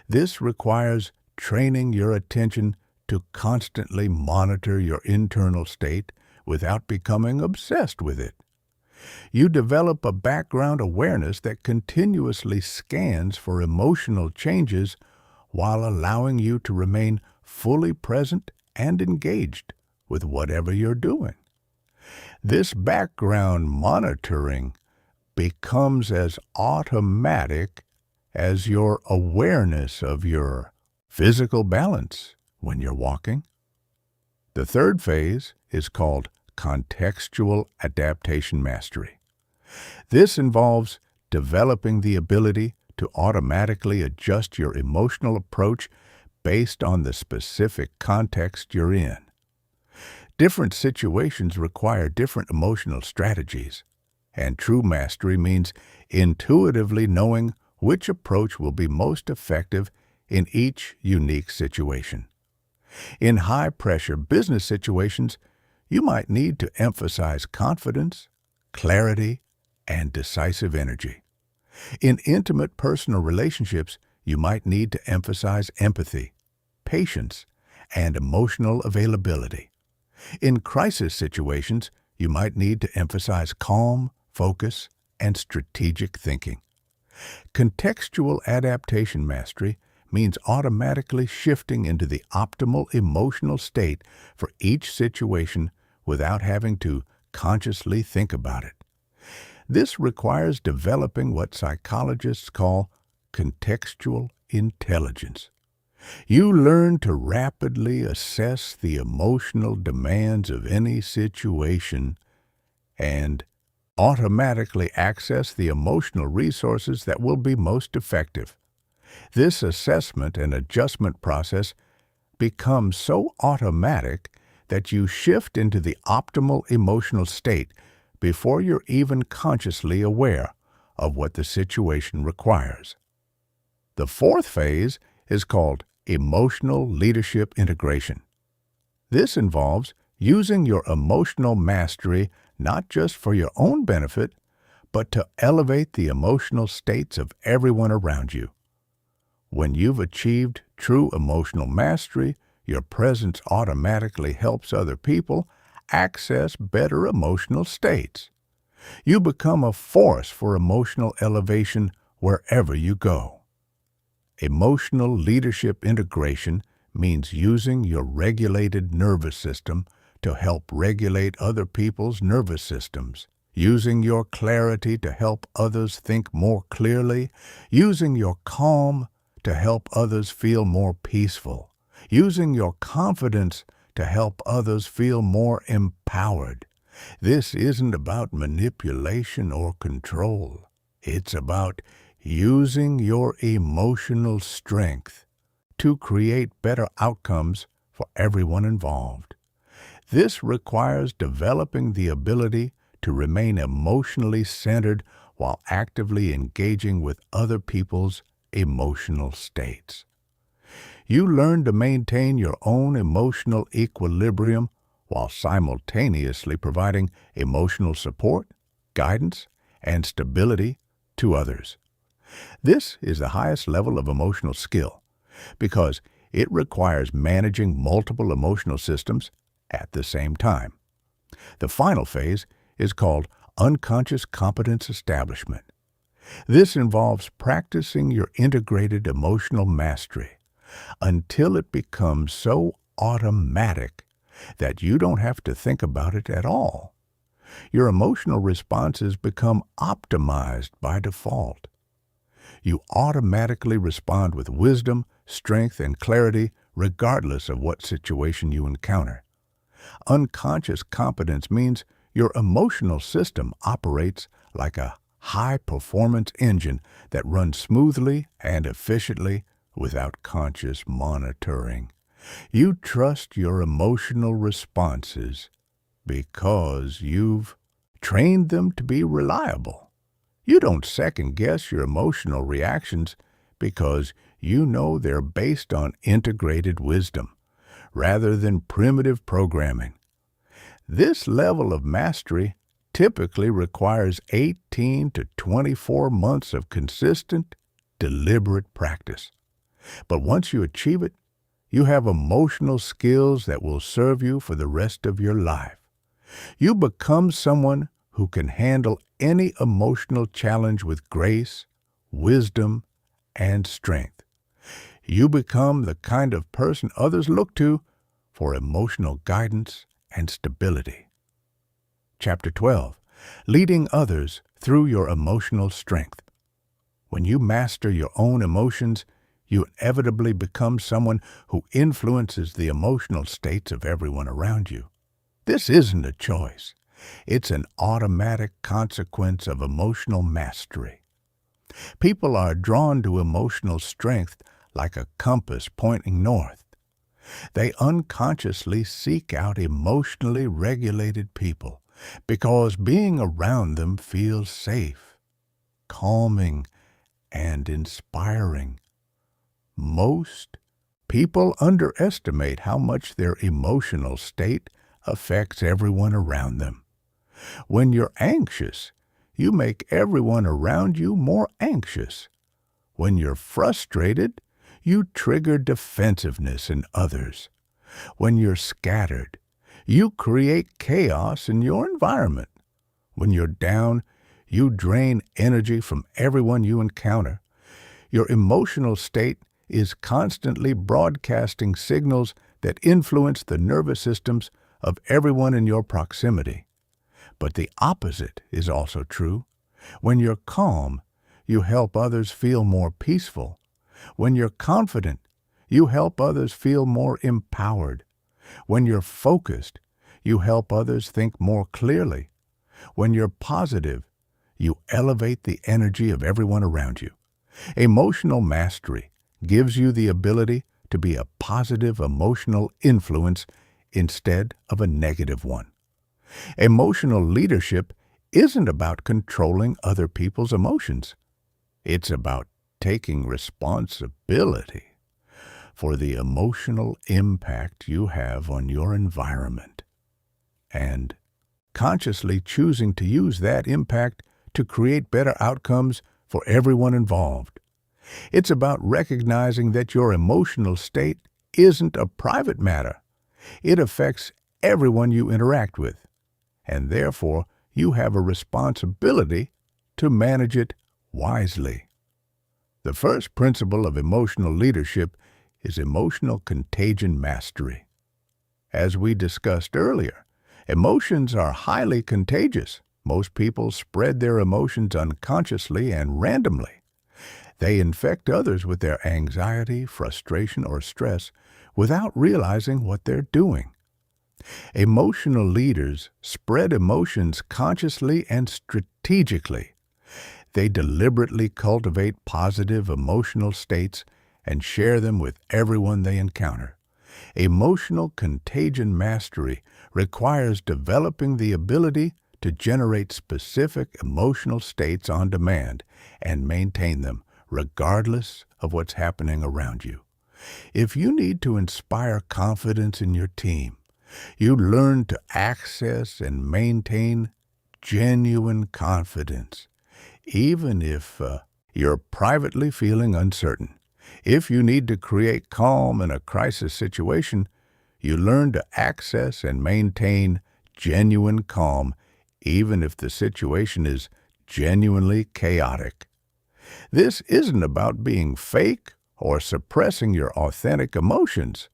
This requires training your attention to constantly monitor your internal state without becoming obsessed with it. You develop a background awareness that continuously scans for emotional changes while allowing you to remain fully present and engaged with whatever you're doing. This background monitoring becomes as automatic as your awareness of your physical balance when you're walking. The third phase is called contextual adaptation mastery. This involves developing the ability to automatically adjust your emotional approach based on the specific context you're in. Different situations require different emotional strategies, and true mastery means intuitively knowing which approach will be most effective in each unique situation. In high-pressure business situations, you might need to emphasize confidence, clarity, and decisive energy. In intimate personal relationships, you might need to emphasize empathy, patience, and emotional availability. In crisis situations, you might need to emphasize calm, focus, and strategic thinking. Contextual adaptation mastery means automatically shifting into the optimal emotional state for each situation without having to consciously think about it. This requires developing what psychologists call contextual intelligence. You learn to rapidly assess the emotional demands of any situation and automatically access the emotional resources that will be most effective. This assessment and adjustment process becomes so automatic that you shift into the optimal emotional state before you're even consciously aware of what the situation requires. The fourth phase is called emotional leadership integration. This involves using your emotional mastery not just for your own benefit, but to elevate the emotional states of everyone around you. When you've achieved true emotional mastery, your presence automatically helps other people access better emotional states. You become a force for emotional elevation wherever you go. Emotional leadership integration means using your regulated nervous system to help regulate other people's nervous systems, using your clarity to help others think more clearly, using your calm to help others feel more peaceful, using your confidence to help others feel more empowered. This isn't about manipulation or control. It's about using your emotional strength to create better outcomes for everyone involved. This requires developing the ability to remain emotionally centered while actively engaging with other people's emotional states. You learn to maintain your own emotional equilibrium while simultaneously providing emotional support, guidance, and stability to others. This is the highest level of emotional skill because it requires managing multiple emotional systems at the same time. The final phase is called unconscious competence establishment. This involves practicing your integrated emotional mastery until it becomes so automatic that you don't have to think about it at all. Your emotional responses become optimized by default. You automatically respond with wisdom, strength, and clarity regardless of what situation you encounter. Unconscious competence means your emotional system operates like a high-performance engine that runs smoothly and efficiently without conscious monitoring. You trust your emotional responses because you've trained them to be reliable. You don't second-guess your emotional reactions because you know they're based on integrated wisdom rather than primitive programming. This level of mastery typically requires 18 to 24 months of consistent, deliberate practice. But once you achieve it, you have emotional skills that will serve you for the rest of your life. You become someone who can handle any emotional challenge with grace, wisdom, and strength. You become the kind of person others look to for emotional guidance and stability. Chapter 12. Leading others through your emotional strength. When you master your own emotions, you inevitably become someone who influences the emotional states of everyone around you. This isn't a choice. It's an automatic consequence of emotional mastery. People are drawn to emotional strength like a compass pointing north. They unconsciously seek out emotionally regulated people because being around them feels safe, calming, and inspiring. Most people underestimate how much their emotional state affects everyone around them. When you're anxious, you make everyone around you more anxious. When you're frustrated, you trigger defensiveness in others. When you're scattered, you create chaos in your environment. When you're down, you drain energy from everyone you encounter. Your emotional state is constantly broadcasting signals that influence the nervous systems of everyone in your proximity. But the opposite is also true. When you're calm, you help others feel more peaceful. When you're confident, you help others feel more empowered. When you're focused, you help others think more clearly. When you're positive, you elevate the energy of everyone around you. Emotional mastery gives you the ability to be a positive emotional influence instead of a negative one. Emotional leadership isn't about controlling other people's emotions. It's about taking responsibility for the emotional impact you have on your environment and consciously choosing to use that impact to create better outcomes for everyone involved. It's about recognizing that your emotional state isn't a private matter. It affects everyone you interact with, and therefore you have a responsibility to manage it wisely. The first principle of emotional leadership is emotional contagion mastery. As we discussed earlier, emotions are highly contagious. Most people spread their emotions unconsciously and randomly. They infect others with their anxiety, frustration, or stress without realizing what they're doing. Emotional leaders spread emotions consciously and strategically. They deliberately cultivate positive emotional states and share them with everyone they encounter. Emotional contagion mastery requires developing the ability to generate specific emotional states on demand and maintain them regardless of what's happening around you. If you need to inspire confidence in your team, you learn to access and maintain genuine confidence, even if you're privately feeling uncertain. If you need to create calm in a crisis situation, you learn to access and maintain genuine calm, even if the situation is genuinely chaotic. This isn't about being fake or suppressing your authentic emotions.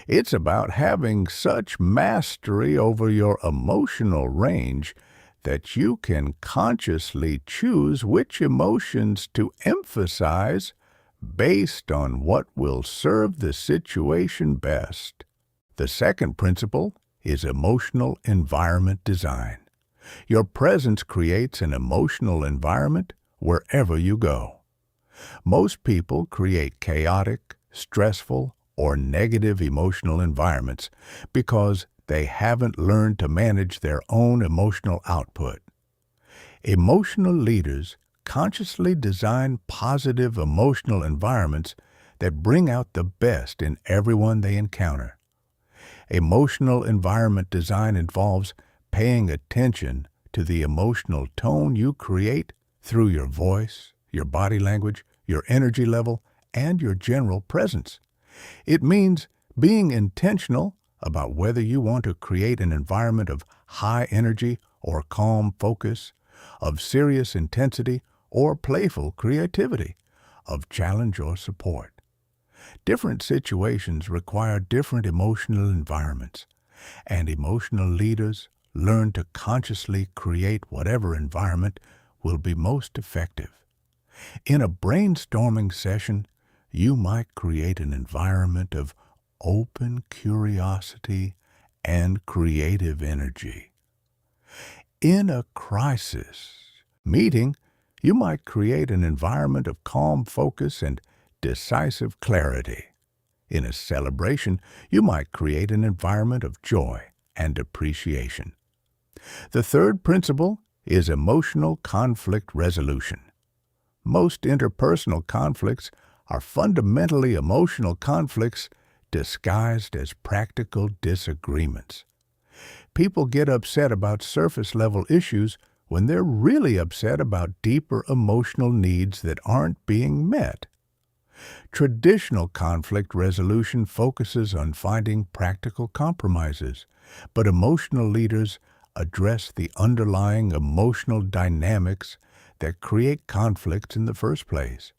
It's about having such mastery over your emotional range that you can consciously choose which emotions to emphasize based on what will serve the situation best. The second principle is emotional environment design. Your presence creates an emotional environment wherever you go. Most people create chaotic, stressful, or negative emotional environments because they haven't learned to manage their own emotional output. Emotional leaders consciously design positive emotional environments that bring out the best in everyone they encounter. Emotional environment design involves paying attention to the emotional tone you create through your voice, your body language, your energy level, and your general presence. It means being intentional about whether you want to create an environment of high energy or calm focus, of serious intensity or playful creativity, of challenge or support. Different situations require different emotional environments, and emotional leaders learn to consciously create whatever environment will be most effective. In a brainstorming session, you might create an environment of open curiosity and creative energy. In a crisis meeting, you might create an environment of calm focus and decisive clarity. In a celebration, you might create an environment of joy and appreciation. The third principle is emotional conflict resolution. Most interpersonal conflicts are fundamentally emotional conflicts disguised as practical disagreements. People get upset about surface-level issues when they're really upset about deeper emotional needs that aren't being met. Traditional conflict resolution focuses on finding practical compromises, but emotional leaders address the underlying emotional dynamics that create conflicts in the first place.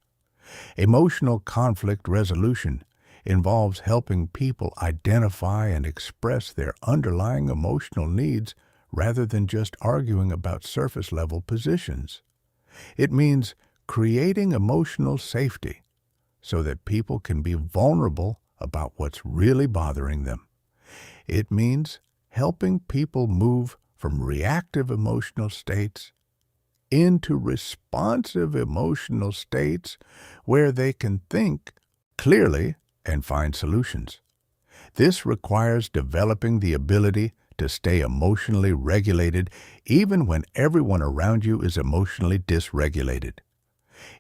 Emotional conflict resolution involves helping people identify and express their underlying emotional needs rather than just arguing about surface-level positions. It means creating emotional safety so that people can be vulnerable about what's really bothering them. It means helping people move from reactive emotional states into responsive emotional states where they can think clearly and find solutions. This requires developing the ability to stay emotionally regulated even when everyone around you is emotionally dysregulated.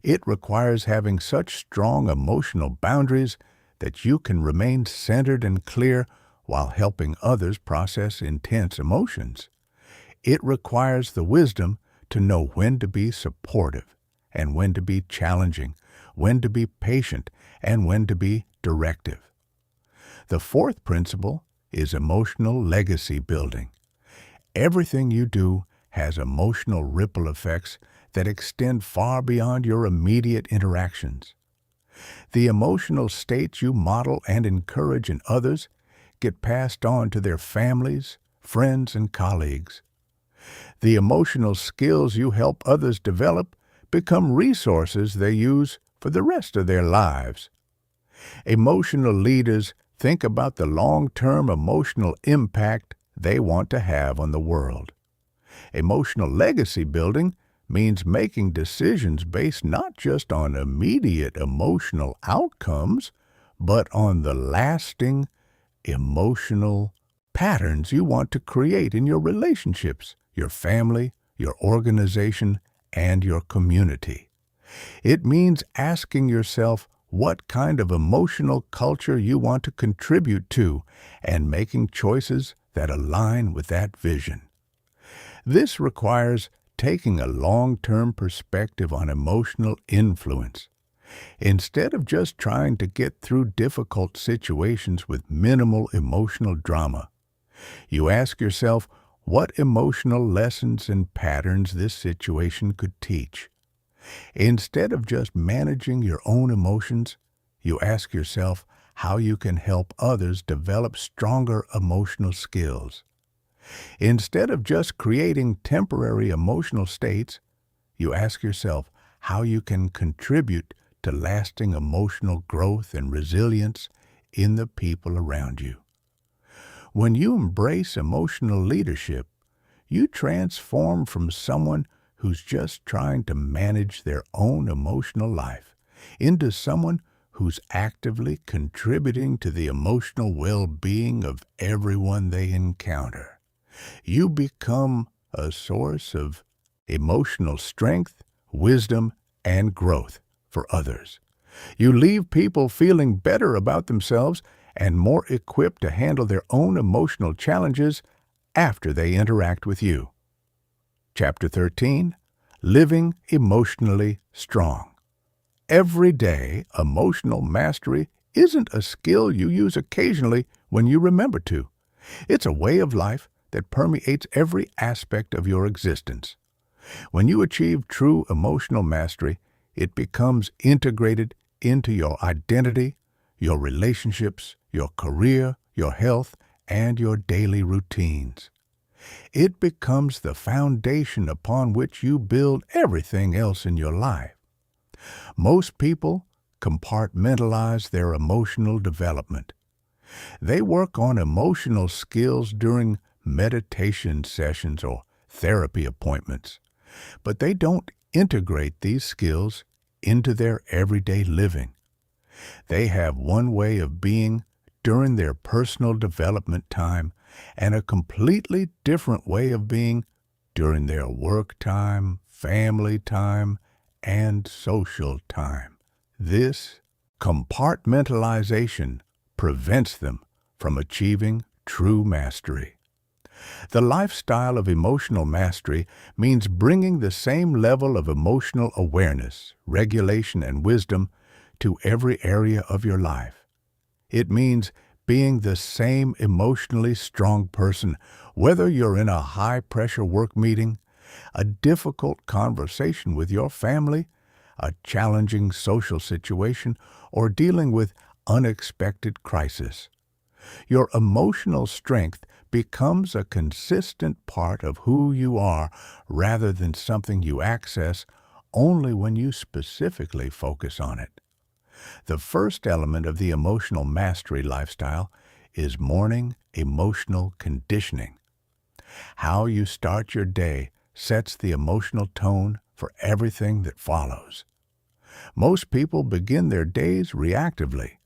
It requires having such strong emotional boundaries that you can remain centered and clear while helping others process intense emotions. It requires the wisdom to know when to be supportive and when to be challenging, when to be patient and when to be directive. The fourth principle is emotional legacy building. Everything you do has emotional ripple effects that extend far beyond your immediate interactions. The emotional states you model and encourage in others get passed on to their families, friends, and colleagues. The emotional skills you help others develop become resources they use for the rest of their lives. Emotional leaders think about the long-term emotional impact they want to have on the world. Emotional legacy building means making decisions based not just on immediate emotional outcomes, but on the lasting emotional patterns you want to create in your relationships, your family, your organization, and your community. It means asking yourself what kind of emotional culture you want to contribute to and making choices that align with that vision. This requires taking a long-term perspective on emotional influence. Instead of just trying to get through difficult situations with minimal emotional drama, you ask yourself what emotional lessons and patterns this situation could teach. Instead of just managing your own emotions, you ask yourself how you can help others develop stronger emotional skills. Instead of just creating temporary emotional states, you ask yourself how you can contribute to lasting emotional growth and resilience in the people around you. When you embrace emotional leadership, you transform from someone who's just trying to manage their own emotional life into someone who's actively contributing to the emotional well-being of everyone they encounter. You become a source of emotional strength, wisdom, and growth for others. You leave people feeling better about themselves and more equipped to handle their own emotional challenges after they interact with you. Chapter 13, Living Emotionally Strong. Every day, emotional mastery isn't a skill you use occasionally when you remember to. It's a way of life that permeates every aspect of your existence. When you achieve true emotional mastery, it becomes integrated into your identity, your relationships, your career, your health, and your daily routines. It becomes the foundation upon which you build everything else in your life. Most people compartmentalize their emotional development. They work on emotional skills during meditation sessions or therapy appointments, but they don't integrate these skills into their everyday living. They have one way of being during their personal development time and a completely different way of being during their work time, family time, and social time. This compartmentalization prevents them from achieving true mastery. The lifestyle of emotional mastery means bringing the same level of emotional awareness, regulation, and wisdom to every area of your life. It means being the same emotionally strong person, whether you're in a high-pressure work meeting, a difficult conversation with your family, a challenging social situation, or dealing with unexpected crisis. Your emotional strength becomes a consistent part of who you are rather than something you access only when you specifically focus on it. The first element of the emotional mastery lifestyle is morning emotional conditioning. How you start your day sets the emotional tone for everything that follows. Most people begin their days reactively.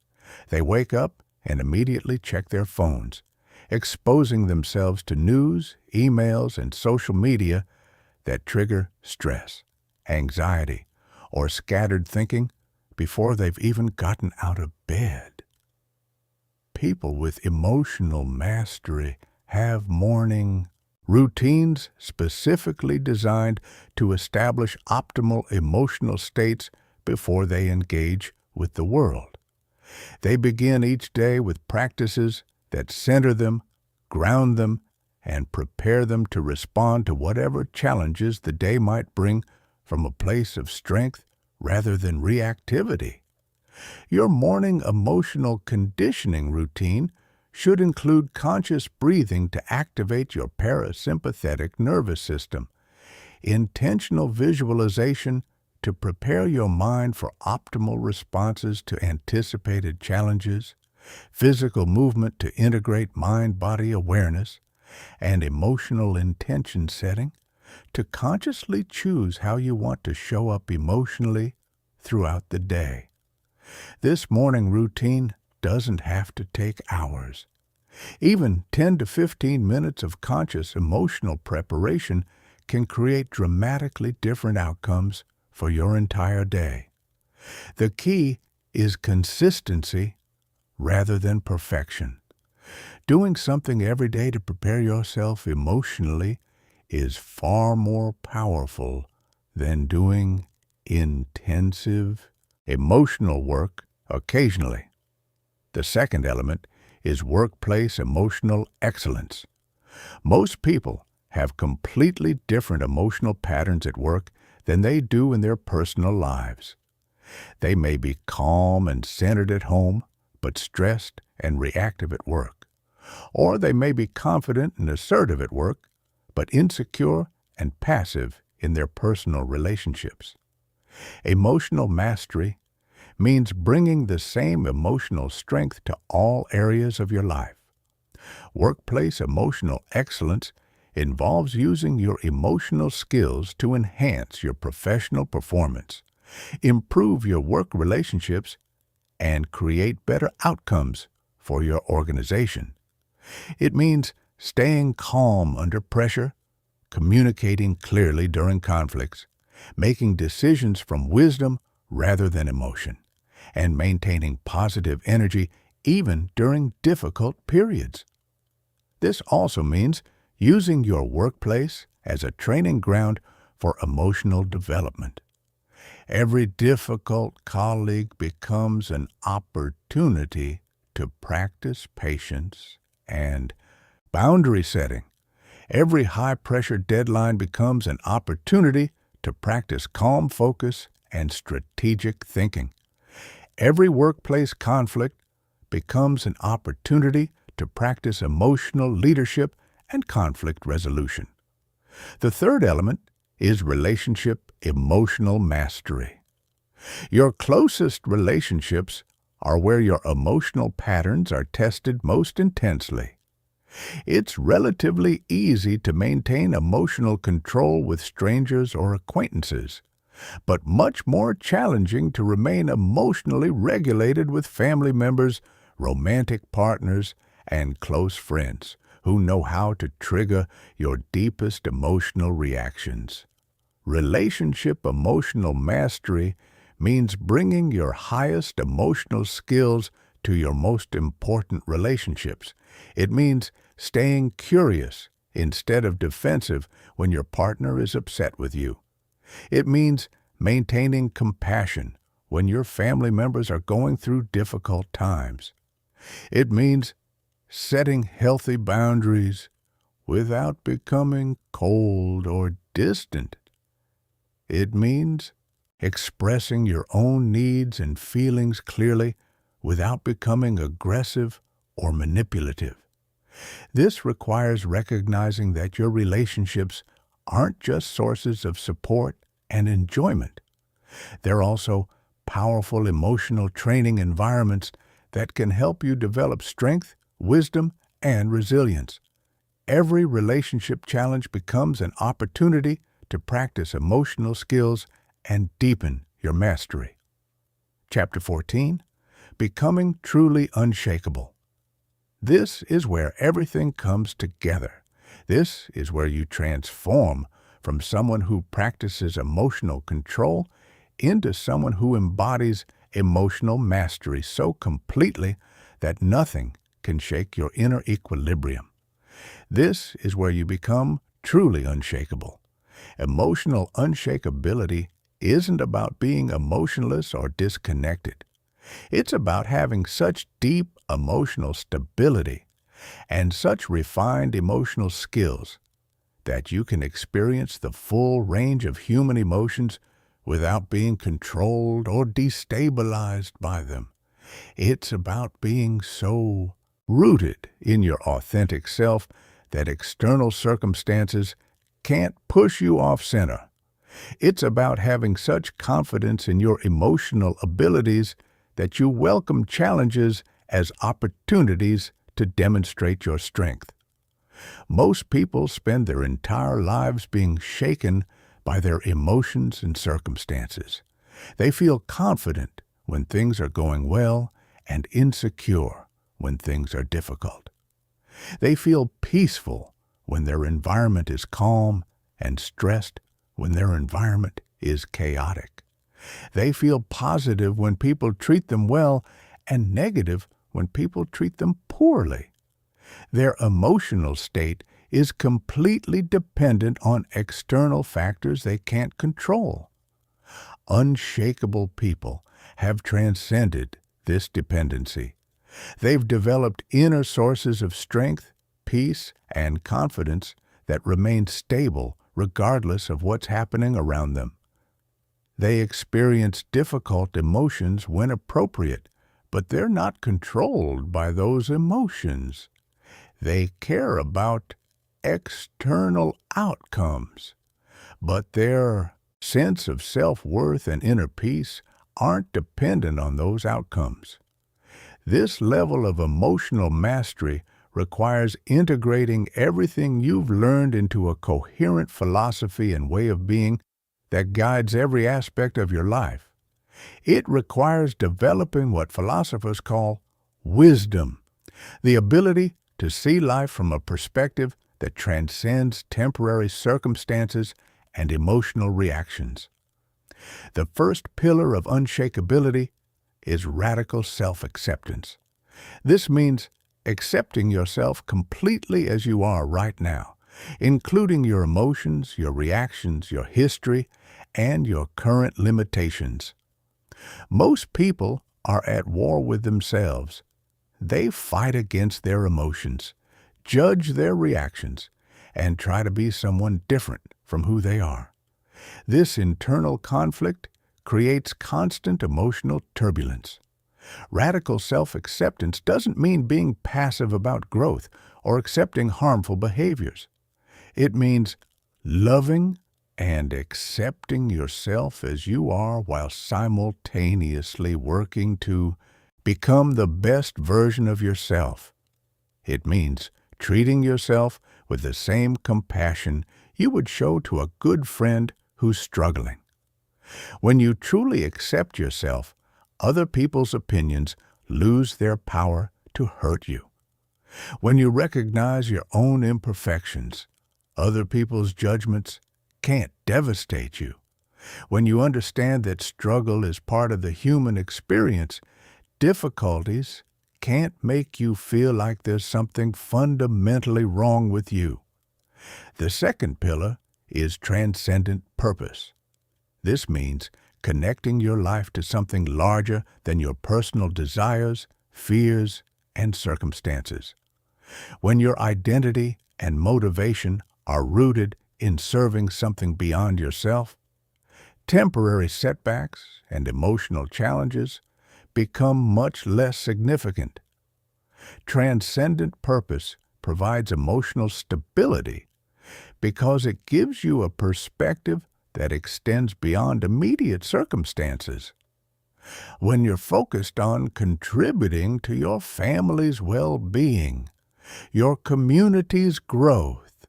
They wake up and immediately check their phones, exposing themselves to news, emails, and social media that trigger stress, anxiety, or scattered thinking before they've even gotten out of bed. People with emotional mastery have morning routines specifically designed to establish optimal emotional states before they engage with the world. They begin each day with practices that center them, ground them, and prepare them to respond to whatever challenges the day might bring from a place of strength rather than reactivity. Your morning emotional conditioning routine should include conscious breathing to activate your parasympathetic nervous system, intentional visualization to prepare your mind for optimal responses to anticipated challenges, physical movement to integrate mind-body awareness, and emotional intention setting to consciously choose how you want to show up emotionally throughout the day. This morning routine doesn't have to take hours. Even 10 to 15 minutes of conscious emotional preparation can create dramatically different outcomes for your entire day. The key is consistency rather than perfection. Doing something every day to prepare yourself emotionally is far more powerful than doing intensive emotional work occasionally. The second element is workplace emotional excellence. Most people have completely different emotional patterns at work than they do in their personal lives. They may be calm and centered at home, but stressed and reactive at work. Or they may be confident and assertive at work, but insecure and passive in their personal relationships. Emotional mastery means bringing the same emotional strength to all areas of your life. Workplace emotional excellence involves using your emotional skills to enhance your professional performance, improve your work relationships, and create better outcomes for your organization. It means staying calm under pressure, communicating clearly during conflicts, making decisions from wisdom rather than emotion, and maintaining positive energy even during difficult periods. This also means using your workplace as a training ground for emotional development. Every difficult colleague becomes an opportunity to practice patience and boundary setting. Every high-pressure deadline becomes an opportunity to practice calm focus and strategic thinking. Every workplace conflict becomes an opportunity to practice emotional leadership and conflict resolution. The third element is relationship emotional mastery. Your closest relationships are where your emotional patterns are tested most intensely. It's relatively easy to maintain emotional control with strangers or acquaintances, but much more challenging to remain emotionally regulated with family members, romantic partners, and close friends who know how to trigger your deepest emotional reactions. Relationship emotional mastery means bringing your highest emotional skills to your most important relationships. It means staying curious instead of defensive when your partner is upset with you. It means maintaining compassion when your family members are going through difficult times. It means setting healthy boundaries without becoming cold or distant. It means expressing your own needs and feelings clearly without becoming aggressive or manipulative. This requires recognizing that your relationships aren't just sources of support and enjoyment. They're also powerful emotional training environments that can help you develop strength, wisdom, and resilience. Every relationship challenge becomes an opportunity to practice emotional skills and deepen your mastery. Chapter 14, Becoming Truly Unshakable. This is where everything comes together. This is where you transform from someone who practices emotional control into someone who embodies emotional mastery so completely that nothing can shake your inner equilibrium. This is where you become truly unshakable. Emotional unshakability isn't about being emotionless or disconnected. It's about having such deep emotional stability and such refined emotional skills that you can experience the full range of human emotions without being controlled or destabilized by them. It's about being so rooted in your authentic self that external circumstances can't push you off center. It's about having such confidence in your emotional abilities that you welcome challenges as opportunities to demonstrate your strength. Most people spend their entire lives being shaken by their emotions and circumstances. They feel confident when things are going well and insecure when things are difficult. They feel peaceful when their environment is calm and stressed when their environment is chaotic. They feel positive when people treat them well and negative when people treat them poorly. Their emotional state is completely dependent on external factors they can't control. Unshakable people have transcended this dependency. They've developed inner sources of strength, peace, and confidence that remain stable regardless of what's happening around them. They experience difficult emotions when appropriate, but they're not controlled by those emotions. They care about external outcomes, but their sense of self-worth and inner peace aren't dependent on those outcomes. This level of emotional mastery requires integrating everything you've learned into a coherent philosophy and way of being that guides every aspect of your life. It requires developing what philosophers call wisdom, the ability to see life from a perspective that transcends temporary circumstances and emotional reactions. The first pillar of unshakability is radical self-acceptance. This means accepting yourself completely as you are right now, including your emotions, your reactions, your history, and your current limitations. Most people are at war with themselves. They fight against their emotions, judge their reactions, and try to be someone different from who they are. This internal conflict creates constant emotional turbulence. Radical self-acceptance doesn't mean being passive about growth or accepting harmful behaviors. It means loving and accepting yourself as you are while simultaneously working to become the best version of yourself. It means treating yourself with the same compassion you would show to a good friend who's struggling. When you truly accept yourself, other people's opinions lose their power to hurt you. When you recognize your own imperfections, other people's judgments can't devastate you. When you understand that struggle is part of the human experience, difficulties can't make you feel like there's something fundamentally wrong with you. The second pillar is transcendent purpose. This means connecting your life to something larger than your personal desires, fears, and circumstances. When your identity and motivation are rooted in serving something beyond yourself, temporary setbacks and emotional challenges become much less significant. Transcendent purpose provides emotional stability because it gives you a perspective that extends beyond immediate circumstances. When you're focused on contributing to your family's well-being, your community's growth,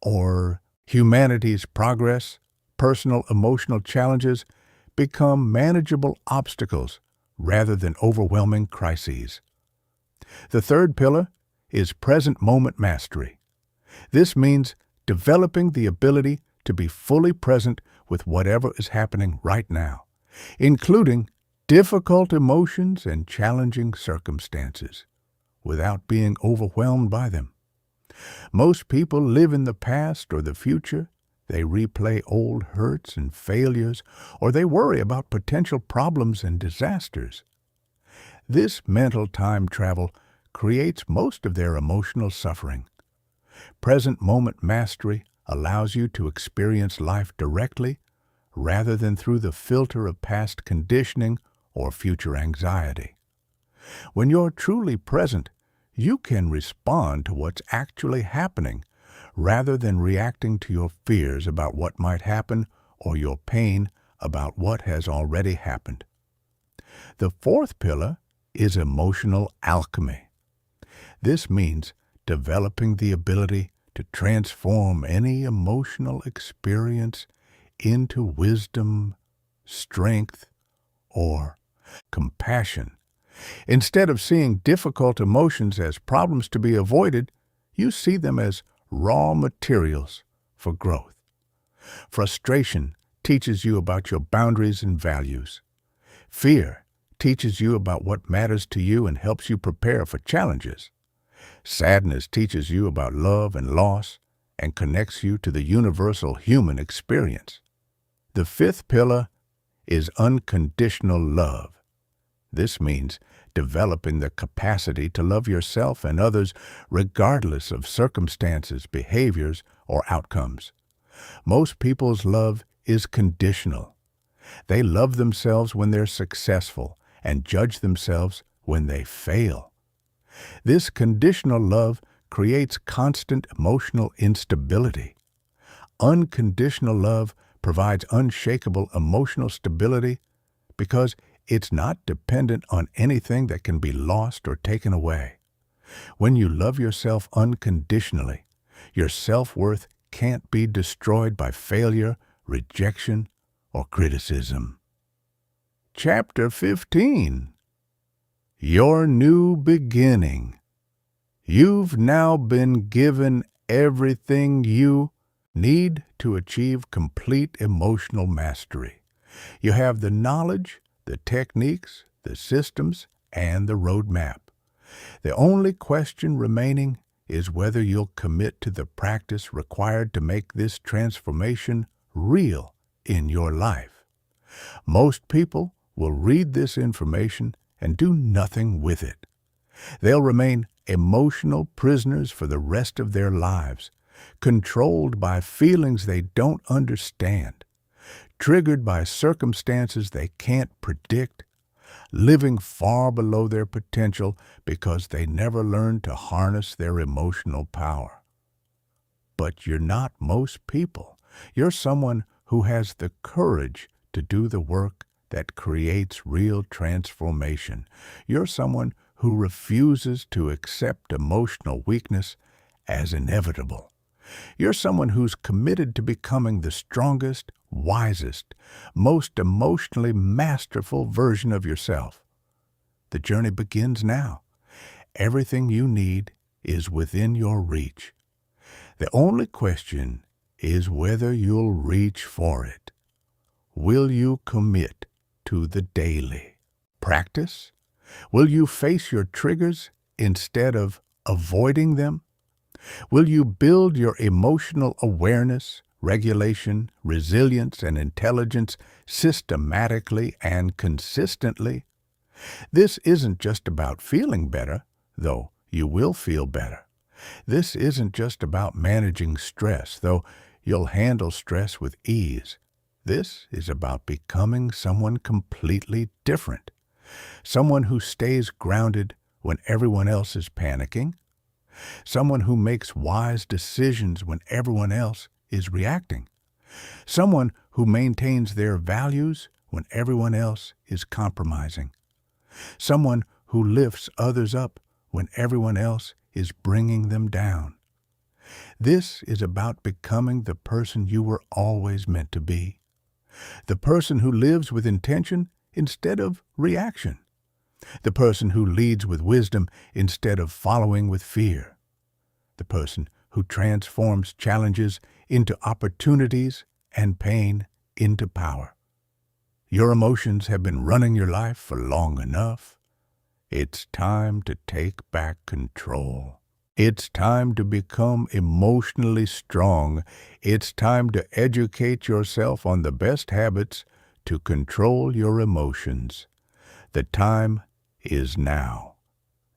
or humanity's progress, personal emotional challenges become manageable obstacles rather than overwhelming crises. The third pillar is present moment mastery. This means developing the ability to be fully present with whatever is happening right now, including difficult emotions and challenging circumstances, without being overwhelmed by them. Most people live in the past or the future. They replay old hurts and failures, or they worry about potential problems and disasters. This mental time travel creates most of their emotional suffering. Present moment mastery allows you to experience life directly rather than through the filter of past conditioning or future anxiety. When you're truly present, you can respond to what's actually happening rather than reacting to your fears about what might happen or your pain about what has already happened. The fourth pillar is emotional alchemy. This means developing the ability to transform any emotional experience into wisdom, strength, or compassion. Instead of seeing difficult emotions as problems to be avoided, you see them as raw materials for growth. Frustration teaches you about your boundaries and values. Fear teaches you about what matters to you and helps you prepare for challenges. Sadness teaches you about love and loss and connects you to the universal human experience. The fifth pillar is unconditional love. This means developing the capacity to love yourself and others regardless of circumstances, behaviors, or outcomes. Most people's love is conditional. They love themselves when they're successful and judge themselves when they fail. This conditional love creates constant emotional instability. Unconditional love provides unshakable emotional stability because it's not dependent on anything that can be lost or taken away. When you love yourself unconditionally, your self-worth can't be destroyed by failure, rejection, or criticism. Chapter 15. Your New Beginning. You've now been given everything you need to achieve complete emotional mastery. You have the knowledge, the techniques, the systems, and the roadmap. The only question remaining is whether you'll commit to the practice required to make this transformation real in your life. Most people will read this information and do nothing with it. They'll remain emotional prisoners for the rest of their lives, controlled by feelings they don't understand, triggered by circumstances they can't predict, living far below their potential because they never learned to harness their emotional power. But you're not most people. You're someone who has the courage to do the work that creates real transformation. You're someone who refuses to accept emotional weakness as inevitable. You're someone who's committed to becoming the strongest, wisest, most emotionally masterful version of yourself. The journey begins now. Everything you need is within your reach. The only question is whether you'll reach for it. Will you commit to the daily practice? Will you face your triggers instead of avoiding them? Will you build your emotional awareness, regulation, resilience, and intelligence systematically and consistently? This isn't just about feeling better, though you will feel better. This isn't just about managing stress, though you'll handle stress with ease. This is about becoming someone completely different. Someone who stays grounded when everyone else is panicking. Someone who makes wise decisions when everyone else is reacting. Someone who maintains their values when everyone else is compromising. Someone who lifts others up when everyone else is bringing them down. This is about becoming the person you were always meant to be. The person who lives with intention instead of reaction. The person who leads with wisdom instead of following with fear. The person who transforms challenges into opportunities and pain into power. Your emotions have been running your life for long enough. It's time to take back control. It's time to become emotionally strong. It's time to educate yourself on the best habits to control your emotions. The time is now.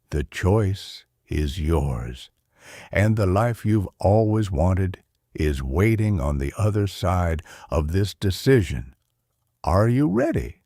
The choice is yours. And the life you've always wanted is waiting on the other side of this decision. Are you ready?